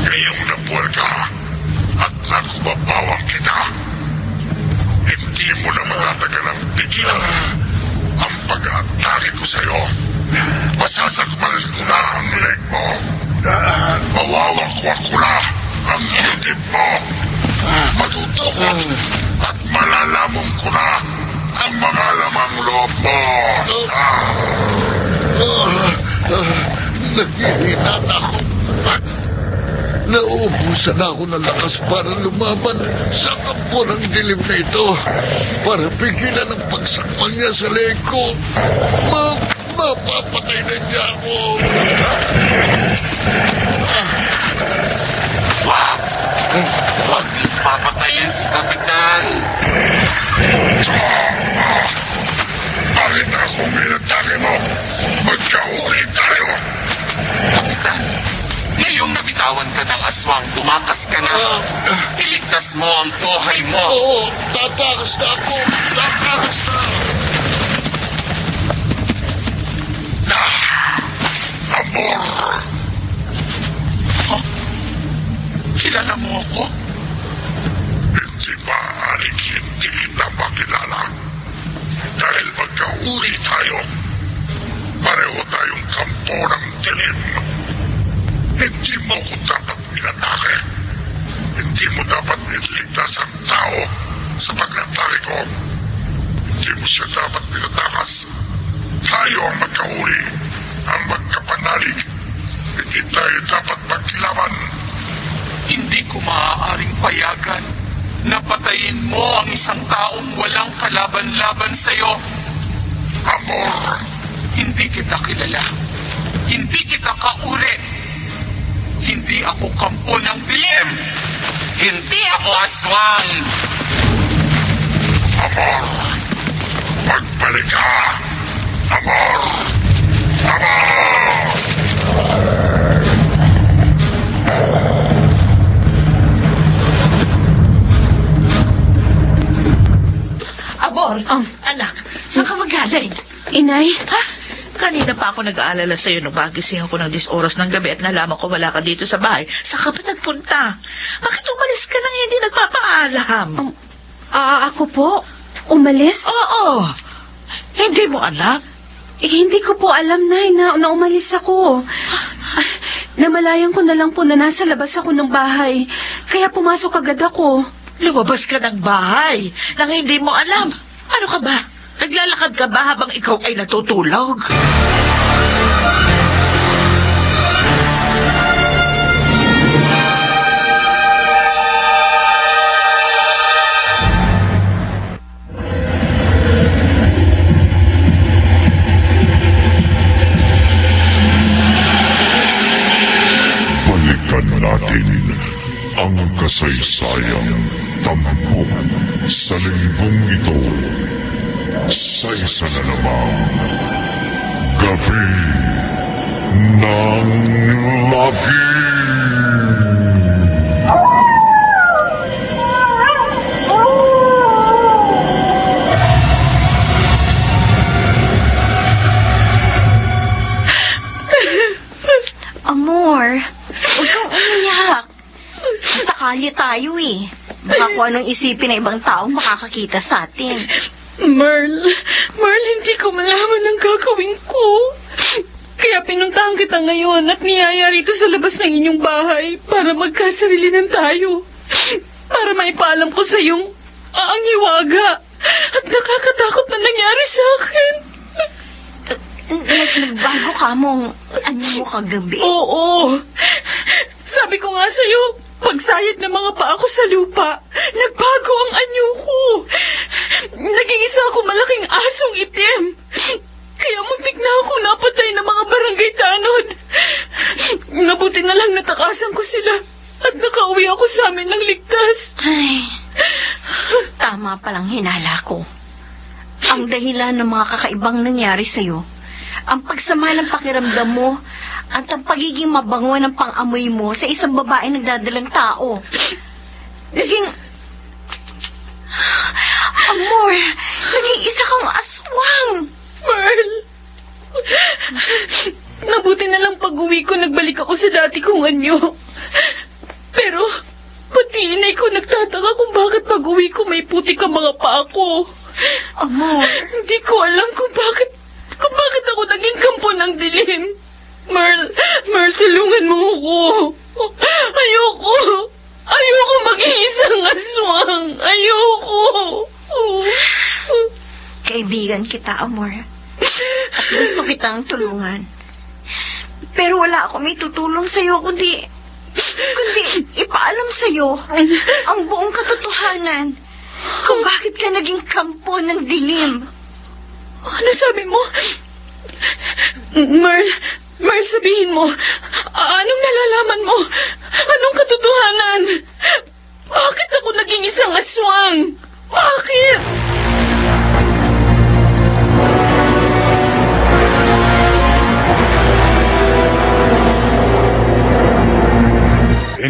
Ngayong nabuwal ka at nakumabawang kita, hindi mo na matatagalang pigilan ang pag-atake ko sa'yo. Masasakmal ko na ang leg mo. Mawawakwa ko na ang dibdib mo. Matutukot at malalamong ko na ang mga lamang loob mo. Naghihina na ako. Nauubusan ako ng lakas para lumaban sa kampo ng dilim na ito. Para pigilan ang pagsakmal niya sa leg ko. Mapapatay na niya ako. Huwag papatayin si Kapitan. Bakit ako minatake mo? Magkahuli Oo, tatakas na ako. Tatakas na. Amor! Kilala mo ako? Hindi maaaring hindi kita makilala. Dahil magkauri tayo. Pareho tayong kampo ng dilim. Hindi mo ko dapat inatake. Hindi mo dapat niligtas ang tao sa pag-atake ko. Hindi mo siya dapat pinatakas. Tayo ang magkauri, ang magkapanalig. Hindi tayo dapat maglaban. Hindi ko maaaring payagan na patayin mo ang isang taong walang kalaban-laban sa'yo. Amor, hindi kita kilala. Hindi kita kauri. Hindi ako kampo ng dilim. Hindi ako aswang. Amor, magbalik ka. Amor! Amor! Amor, anak, saan ka magaling? Inay? Ha? Kanina pa ako nag-aalala sa'yo nung magising ako ng 10 oras ng gabi at nalaman ko wala ka dito sa bahay. Saan ka pa nagpunta? Bakit umalis ka nang hindi nagpapaalam? Ako po? Umalis? Oo. Hindi mo alam? Hindi ko po alam, Nay, na umalis ako. Namalayan ko na lang po na nasa labas ako ng bahay. Kaya pumasok agad ako. Lumabas ka ng bahay nang hindi mo alam. Ano ka ba? Naglalakad ka ba habang ikaw ay natutulog? Balikan natin ang kasaysayang tampok sa linggong ito sa isa na namang gabi ng lagi. Amor, huwag kang umiyak. Sa kalye tayo eh. Baka kung anong isipin ng ibang taong makakakita sa atin. Merl, hindi ko malaman ang gagawin ko. Kaya pinuntahan kita ngayon at niyaya rito sa labas ng inyong bahay para magkasarilinan tayo. Para maipaalam ko sa iyong ang hiwaga at nakakatakot na nangyari sa akin. Nagbago ka mong ano mo kagabi? Oo. Sabi ko nga sa'yo, pagsayad ng mga paa ko sa lupa, nagbago ang anyo ko. Naging isa ako malaking asong itim. Kaya muntik na ako napatay ng mga barangay tanod. Nabuti na lang natakasan ko sila at nakauwi ako sa amin ng ligtas. Ay, tama palang hinala ko. Ang dahilan ng mga kakaibang nangyari sa'yo, ang pagsama ng pakiramdam mo at ang pagiging mabango ng pang-amoy mo sa isang babae nagdadalang tao. Naging... Amor, naging isa kang aswang. Merl, nabuti na lang pag-uwi ko nagbalik ako sa dati kong anyo. Pero, pati inay ko nagtataka kung bakit pag-uwi ko may putik ang mga paa ko. Amor, hindi ko alam kung bakit ako naging kampo ng dilim. Merl, tulungan mo ako. Ayoko maging isang aswang. Ayoko. kaibigan kita, Amor. At gusto kitang tulungan. Pero wala akong may tutulong sa'yo, kundi ipaalam sa'yo ang buong katotohanan kung bakit ka naging kampo ng dilim. Ano sabi mo? Merl, sabihin mo. Anong nalalaman mo? Anong katotohanan? Bakit ako naging isang aswang? Bakit?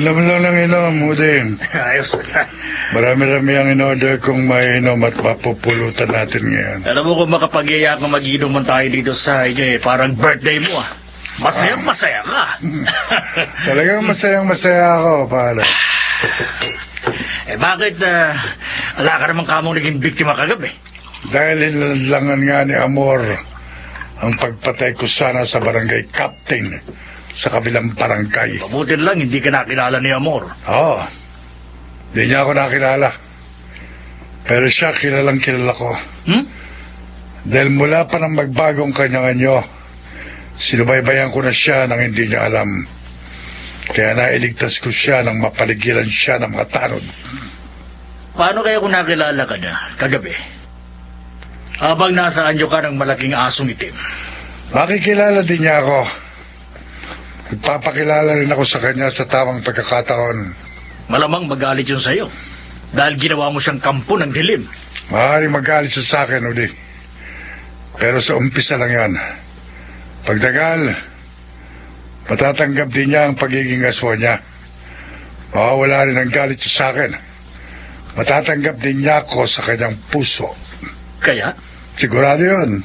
Inom lang ng inom, Uding. Ayos. Marami-rami ang in-order kong mainom at mapupulutan natin ngayon. Alam mo kung makapag-iyak kung mag-inuman tayo dito sa inyo parang birthday mo Masaya ka. Talagang masayang-masaya ako, pala. Bakit wala ka naman kamong naging biktima kagabi? Dahil hinlangan nga ni Amor ang pagpatay ko sana sa barangay captain sa kabilang barangay. Mabuti lang, hindi ka nakilala ni Amor. Oo. Hindi niya ako nakilala. Pero siya kilalang kilala ko. Dahil mula pa nang magbagong kanya-kanyo, sinubaybayan ko na siya nang hindi niya alam. Kaya nailigtas ko siya nang mapaligiran siya ng mga tanod. Paano kaya kung nakilala ka niya kagabi? Habang nasa anyo ka ng malaking asong itim. Makikilala din niya ako. Nagpapakilala rin ako sa kanya sa tamang pagkakataon. Malamang magalit yun sa'yo. Dahil ginawa mo siyang kampo ng dilim. Maaaring magalit siya sa akin, Udi. Pero sa umpisa lang yan. Pagdagal, matatanggap din niya ang pagiging aswa niya. Mawawala rin ang galit siya sa akin. Matatanggap din niya ako sa kanyang puso. Kaya? Sigurado yun.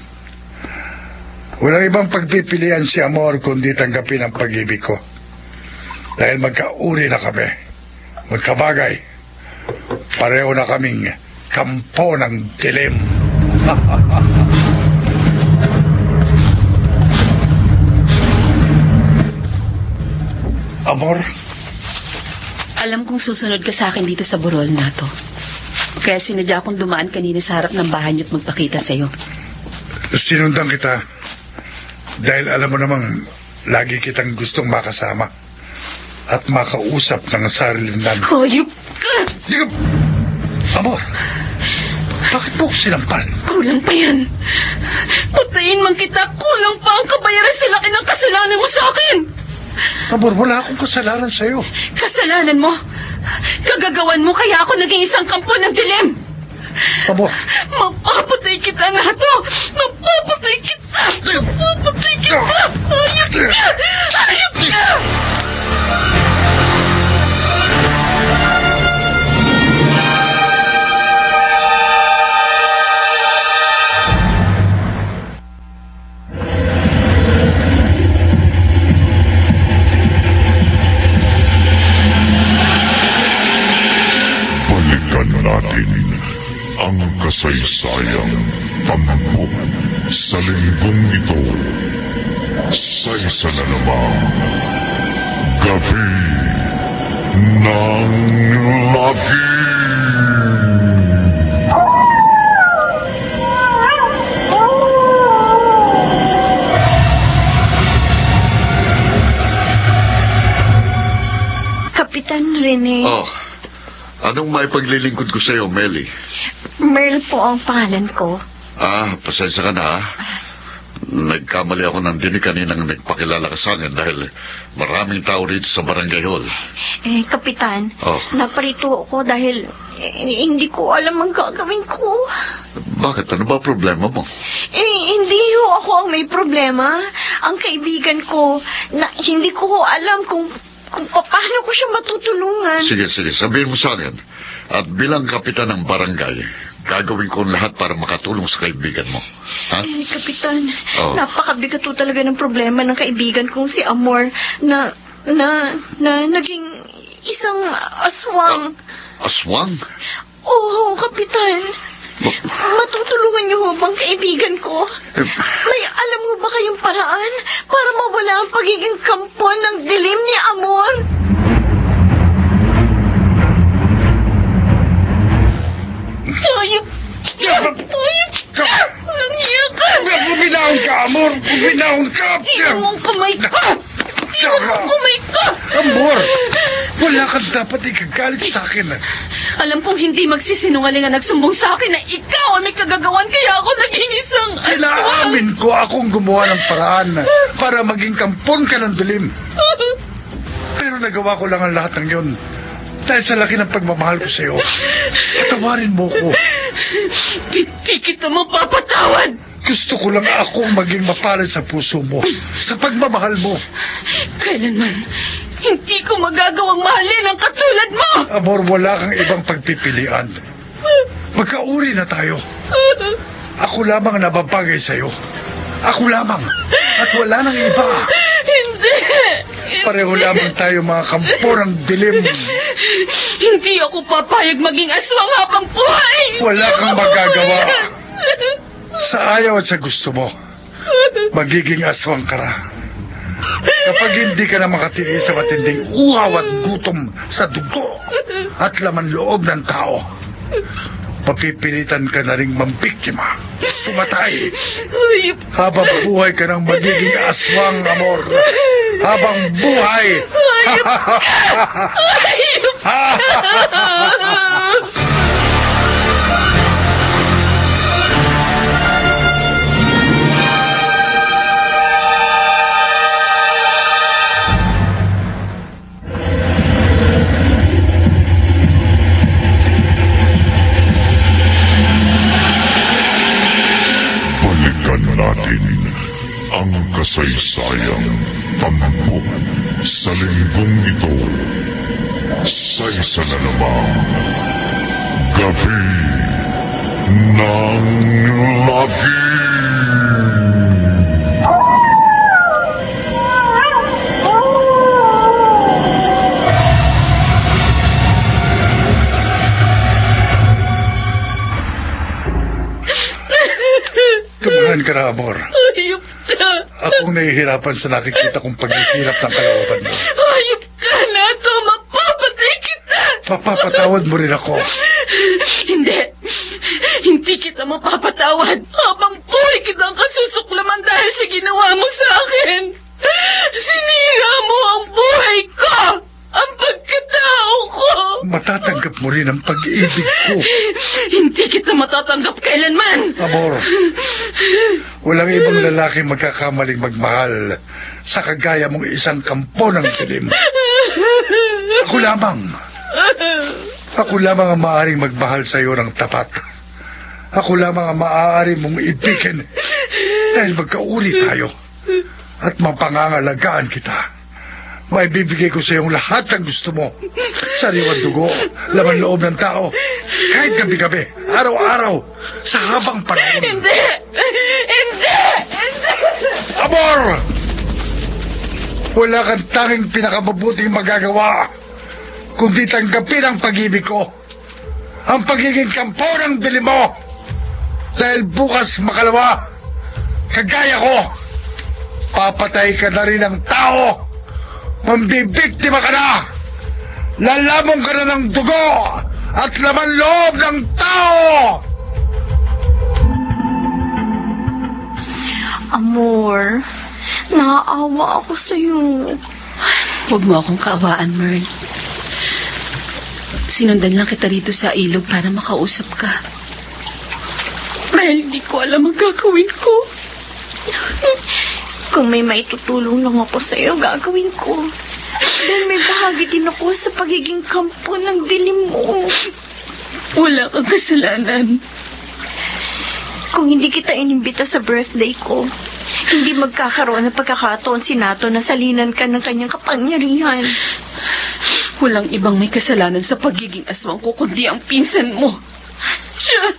Walang ibang pagpipilian si Amor kundi tanggapin ang pag-ibig ko. Dahil magkauri na kami. Magkabagay. Pareho na kaming kampo ng dilim. Amor? Alam kong susunod ka sa akin dito sa burol na to. Kaya sinadya akong dumaan kanina sa harap ng bahay niyo at magpakita sa'yo. Sinundan kita. Dahil alam mo namang lagi kitang gustong makasama. At makausap ng sarilindan. Hayop ka! Amor, bakit mo ko sinampal? Kulang pa yan. Patayin man kita, kulang pa ang kabayaran sa laki ng kasalanan mo sa akin. Amor, wala akong kasalanan sa'yo. Kasalanan mo? Kagagawan mo kaya ako naging isang kampo ng dilim. Amor. Mapapatay kita na to. Mapapatay kita. Mapapatay kita. Hayop ka. Hayop ka. Natin ang kasaysayang tampok sa linggong ito sa isa na namang gabi ng lagi. Kapitan Rene. Oh. Anong maipaglilingkod ko sa'yo, Melly? Merle po ang pangalan ko. Pasensya ka na, Nagkamali ako ng dinig kaninang nagpakilala ka sa akin dahil maraming tao dito sa barangay hall. Kapitan, naparito ako dahil hindi ko alam ang gagawin ko. Bakit? Ano ba problema mo? Hindi ho ako ang may problema. Ang kaibigan ko, na hindi ko alam kung paano ko siya matutulungan. Sige, sabihin mo sa akin. At bilang kapitan ng barangay, gagawin ko lahat para makatulong sa kaibigan mo. Ha? Kapitan, napakabigat po talaga ng problema ng kaibigan kong si Amor na naging isang aswang. Aswang? Oo, Kapitan. Matutulungan niyo ho bang kaibigan ko? May alam mo ba kayong paraan para mawala ang pagiging kampon ng dilim ni Amor? Hayop! Ang iya ka! Bubinahon ka, Amor! Bubinahon ka! Tingnan mo ang kamay ko! Amor! Wala kang dapat ikagalit sa akin. Alam kong hindi magsisinungaling ang nagsumbong sa akin na ikaw ang may kagagawan kaya ako naging isang aswang. Inaamin ko akong gumawa ng paraan para maging kampon ka ng dilim. Pero nagawa ko lang ang lahat ng yun dahil sa laki ng pagmamahal ko sa iyo. Patawarin mo ko. Hindi kita mapapatawad. Gusto ko lang akong maging mapalad sa puso mo, sa pagmamahal mo. Kailanman, Hindi ko magagawang mahalin ang katulad mo! Amor, wala kang ibang pagpipilian. Magkauri na tayo. Ako lamang nababagay sa'yo. Ako lamang. At wala nang iba. Hindi! Pareho lamang tayo mga kampo ng dilim. Hindi ako papayag maging aswang habang buhay! Wala kang magagawa. Sa ayaw at sa gusto mo, magiging aswang ka na. Kapag hindi ka na makatiis sa matinding uhaw at gutom sa dugo at laman loob ng tao, papipilitan ka na ring mambiktima, pumatay. Habang buhay ka nang magiging aswang, Amor. Habang buhay. Natin ang kasaysayang tampok sa linggong ito sa isa na namang gabi ng lagi. Tumahan ka na, Amor. Hayop ka! Akong nahihirapan sa nakikita kong paghihirap ng kalooban mo. Hayop ka na to! Mapapatay kita! Papapatawad mo rin ako. Hindi! Hindi kita mapapatawad! Habang buhay kitang kasusuklaman dahil sa ginawa mo sa akin! Sinira mo ang buhay ko! Ang pagkatao ko! Matatanggap mo rin ang pag-ibig ko. Hindi kita matatanggap kailanman! Amor, walang ibang lalaki magkakamaling magmahal sa kagaya mong isang kampo ng dilim. Ako lamang. Ako lamang ang maaaring magmahal sa iyo ng tapat. Ako lamang ang maaari mong ibigin dahil magkauri tayo at mapangangalagaan kita. Maibibigay ko sa iyong lahat ng gusto mo. Sariwang dugo, laman loob ng tao. Kahit gabi-gabi, araw-araw, sa habang panahon. Hindi! Hindi! Hindi! Amor! Wala kang tanging pinakamabuting magagawa kundi tanggapin ang pag-ibig ko. Ang pagiging kampo ng dilim mo. Dahil bukas makalawa, kagaya ko, papatay ka na rin ng tao. Mambibiktima ka na! Lalamong ka na ng dugo at laman loob ng tao! Amor, naaawa ako sa'yo. Huwag mo akong kaawaan, Merl. Sinundan lang kita rito sa ilog para makausap ka. Dahil hindi ko alam ang gagawin ko. Kung may maitutulong lang ako sa'yo, gagawin ko. Dahil may bahagi din ako sa pagiging kampo ng dilim mo. Wala kang kasalanan. Kung hindi kita inimbita sa birthday ko, hindi magkakaroon ng pagkakataon si Nato na salinan ka ng kanyang kapangyarihan. Walang ibang may kasalanan sa pagiging aswang ko kundi ang pinsan mo. Siya.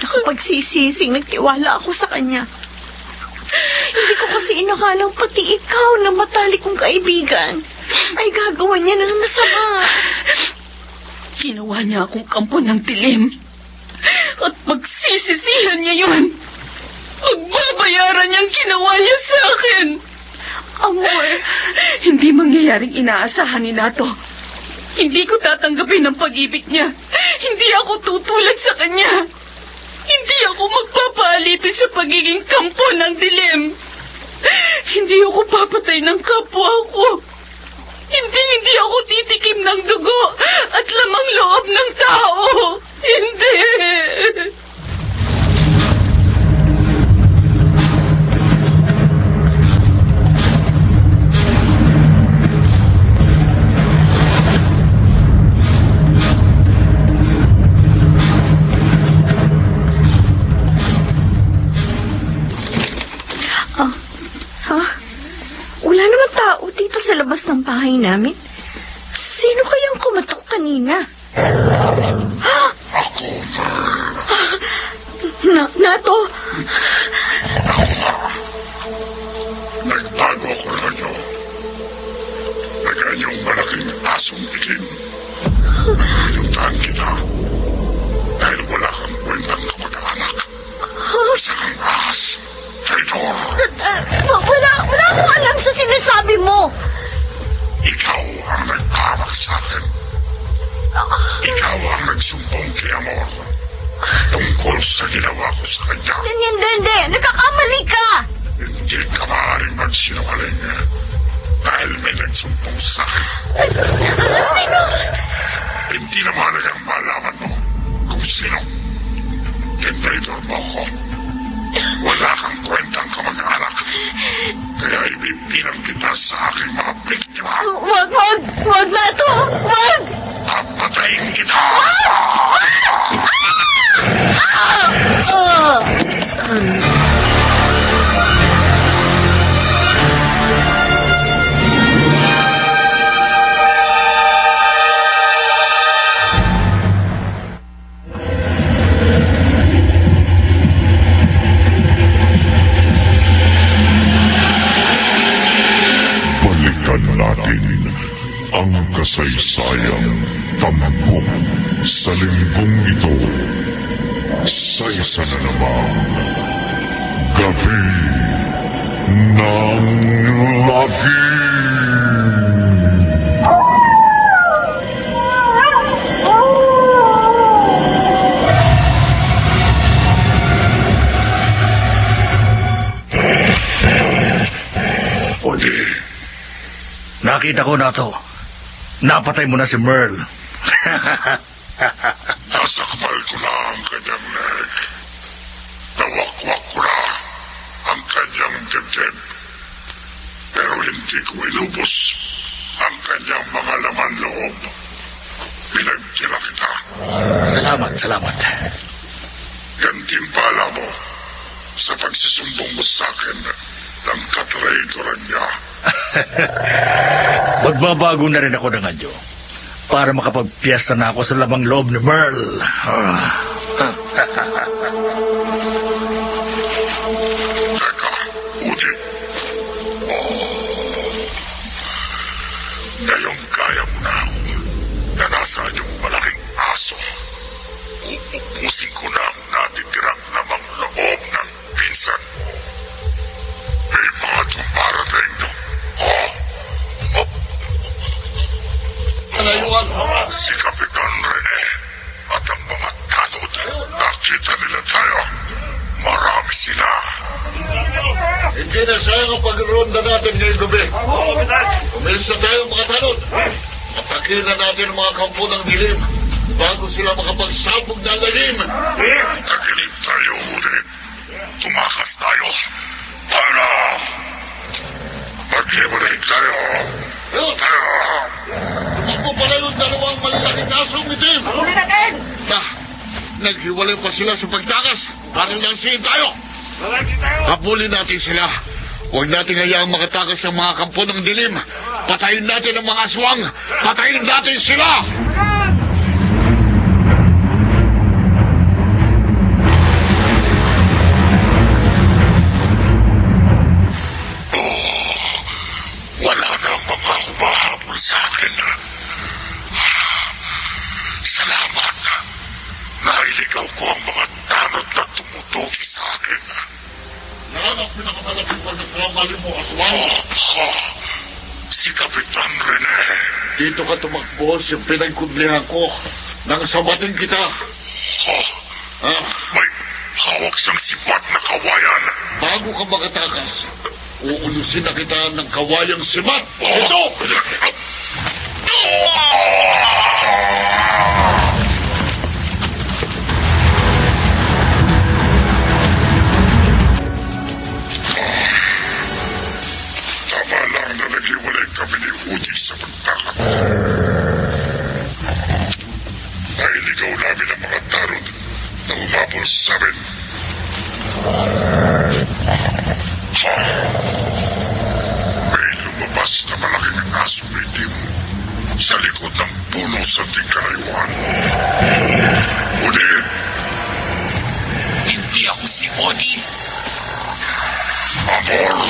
Nakapagsisising nagtiwala ako sa kanya. Hindi ko kasi inakalang pati ikaw na matalik kong kaibigan ay gagawa niya ng masama. Ginawa niya akong kampo ng dilim. At pagsisisihan niya yun. Magbabayaran niyang ginawa niya sa akin. Amor. Hindi mangyayaring inaasahan ni Nato. Hindi ko tatanggapin ang pag-ibig niya. Hindi ako tutulad sa kanya. Hindi ako magpapaalipin sa pagiging kampo ng dilim. Hindi ako papatay ng kapwa ko. Hindi ako titikim ng dugo at lamang loob ng tao. Hindi. Wala naman tao dito sa labas labas ng bahay namin? Sino kayang kumatok kanina? Ako, Nato? nagtago ako ng anyo. Nag-anyong malaking asong itim. Pinuntahan kita dahil wala kang kwentang kamag-anak. Isa kang ahas, traitor. Wala akong alam sa sinasabi mo. Ikaw ang nagtamak sa akin. Ikaw ang nagsumbong kay Amor tungkol sa ginawa ko sa kanya. Hindi. Nagkakamali ka. Hindi ka maaaring magsinungaling dahil may nagsumbong sa akin. Sino? Hindi na mahalagang malaman mo kung sino. Traitor mo ako. Wala kang kwentang kamag-anak. Kaya ibibilang kita sa aking mga biktima. Wag na to. Wag! Papatayin kita! Balikan natin ang kasaysayang tampok sa linggong ito sa isa na namang gabi ng lagi. Odi, Nakita ko na to. Napatay mo na si Merle. nasakmal ko na ang kanyang leg. Nawakwak ko na ang kanyang dibdib. Pero hindi ko inubos ang kanyang mga laman loob. Pinagtira kita. Salamat. Gantimpala mo sa pagsisumbong mo sa akin ng katraitoran niya. Magbabago na rin ako ng anyo para makapagpiesta na ako sa lamang loob ni Merle. Teka, Udi. Ngayong kaya mo na ako na nasaan yung malaking aso. Uubusin ko na ang natitirang lamang loob ng pinsan. May mga dumarating. Si Kapitan Rene at ang mga tanod. Nakita nila tayo. Marami sila. Hindi na sayang ang pag-ronda natin ngayong gabi. Umilis na tayo mga tanod. Atakin na natin ang mga kampo ng dilim bago sila makapagsabog na lalim. Tagilid tayo, Udin. Tumakas tayo. Para maghiwalay tayo. Tumakbo pala yung dalawang malalaking asong itim. Huli natin! Naghiwalay pa sila sa pagtakas. Parang lansiin tayo. Habulin natin sila. Huwag natin hayaang makatakas ang mga kampo ng dilim. Patayin natin ang mga aswang. Patayin natin sila. Wala na ang mga humahabol sa akin. Salamat. Nailigaw ko ang mga tanod na tumutugi sa akin. Yan ang pinakamalaking pagkakamali mo, aswang. Si Kapitan Rene. Dito ka tumakbo sa pinagkudlihan ko nang sabatin kita. May hawak siyang sipat na kawayan. Bago ka makatakas, uulusin na kita ng kawayang sibat. Ito! Tama lang na naghiwalay kami ni Udi sa pagtakas. Nailigaw namin ang mga tarot na humabol sa amin. May lumabas na malaking aso sa tingkaraywan. Udi! Hindi ako si Odi. Amor!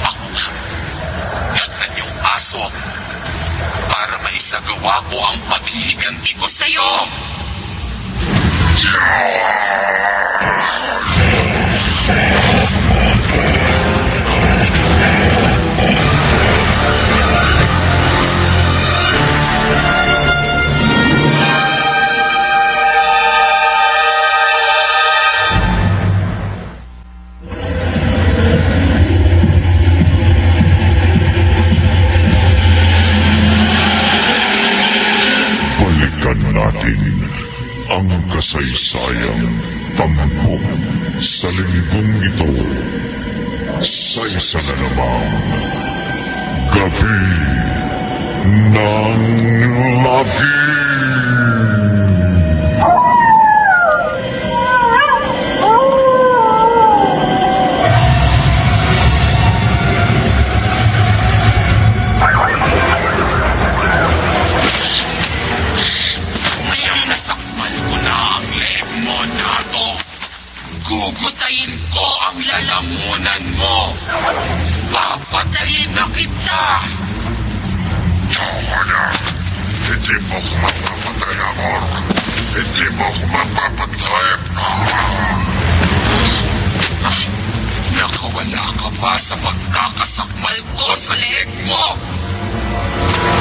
Ako nga. Ang kanyang aso. Para maisagawa ko ang paghihiganti ko sa'yo. Balikan natin ang kasaysayang tampok sa linggong ito sa isa na namang gabi ng lagim. Ngayong nasakmal ko na ang leeg mo, Nato. Gugutayin ko ang lalamunan mo. Papatayin na kita. Tama na. Hindi mo ko mapapatay, Amor. Hindi mo ko mapapatay. Nakawala ka ba sa pagkakasakmal ko sa leeg mo?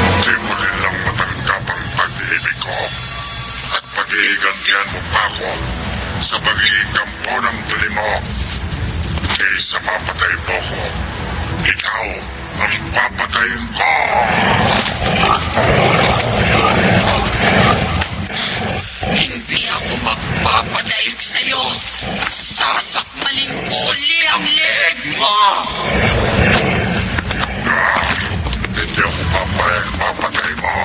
Hindi mo rin lang matanggap ang pag-ibig ko. At paghihigantihan mo pa ako sa pagiging kampo ng tuli mo. Kaysa papatay mo ko, ikaw ang papatayin ko. Hindi ako magpapadaig sa'yo. Sasakmalin ko uli ang leeg mo. Hindi ako papatay mo.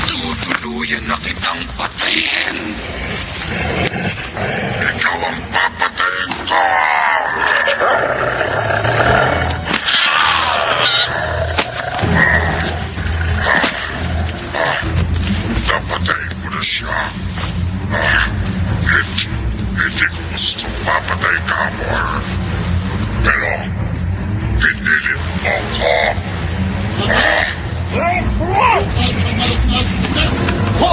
Tutuluyan na kitang patayin. Ikaw ang papatayin ko. Napatayin ko na siya. Hindi ko gustong papatay ka, Amor. Pero, pinilit mo ko. Ho!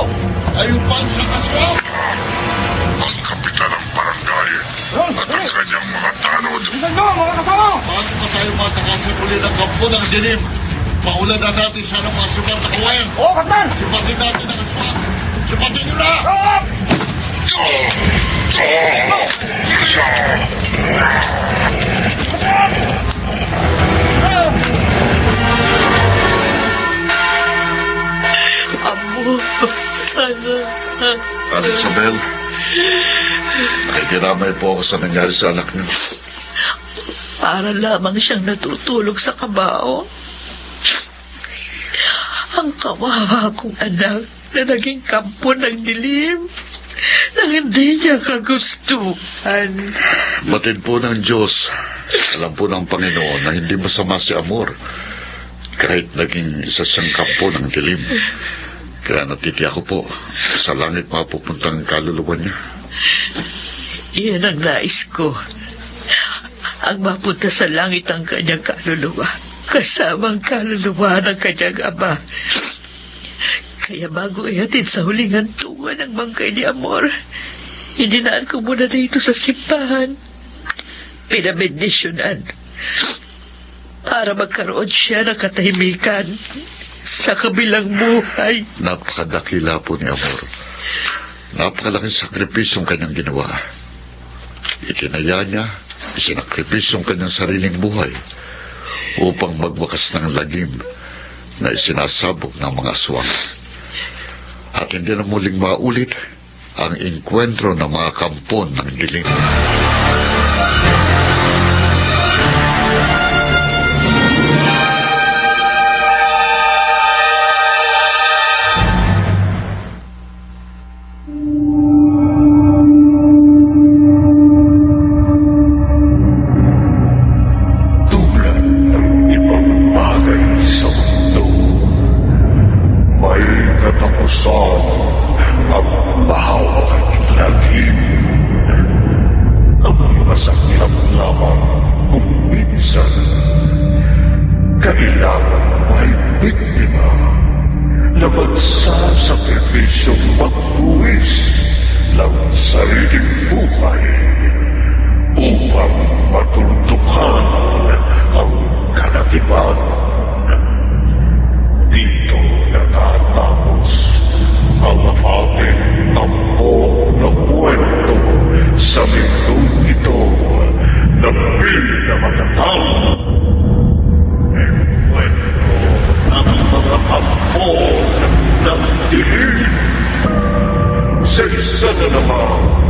Ayupan sa kaswang! Ang kapitan ng barangay at ang kanyang mga tanod. Bisan nyo, mga kasama! Bago pa tayo matakasin uli ng kampo ng dilim, paulan na natin siya ng mga sibat na kawayan. Oo, Kaptan! Sibatin natin ang aswang. Sibatin nyo na! Amo, Ano, Isabel? Nakikiramay po ako sa nangyari sa anak niyo. para lamang siyang natutulog sa kabao. Ang kawawa kong anak na naging kampo ng dilim na hindi niya kagustuhan. Batid po ng Diyos. Alam po ng Panginoon na hindi masama si Amor. Kahit naging isa siyang kampo ng dilim. Kaya natitiyak ko po, sa langit mapupunta ang kaluluwa niya. Iyan ang nais ko. Ang mapunta sa langit ang kanyang kaluluwa, kasama ang kaluluwa ng kanyang ama. Kaya bago ihatid sa huling hantungan ng bangkay ni Amor, idinaan ko muna dito sa simbahan. Pinabendisyonan para magkaroon siya ng katahimikan sa kabilang buhay. Napakadakila po ni Amor. Napakalaking sakripisyong kanyang ginawa. Itinaya niya, isinakripisyong kanyang sariling buhay upang magwakas ng lagim na isinasabog ng mga aswang. At hindi na muling maulit ang inkwentro ng mga kampon ng dilim. Tulad ng ibang bagay sa mundo, may sariling buhay upang matuldukan ang kalatiman. Dito natatapos ang ating tampok na kwento sa mundong ito na pinamatatang kwento ng mga tampok ng dilim. Sa isa na naman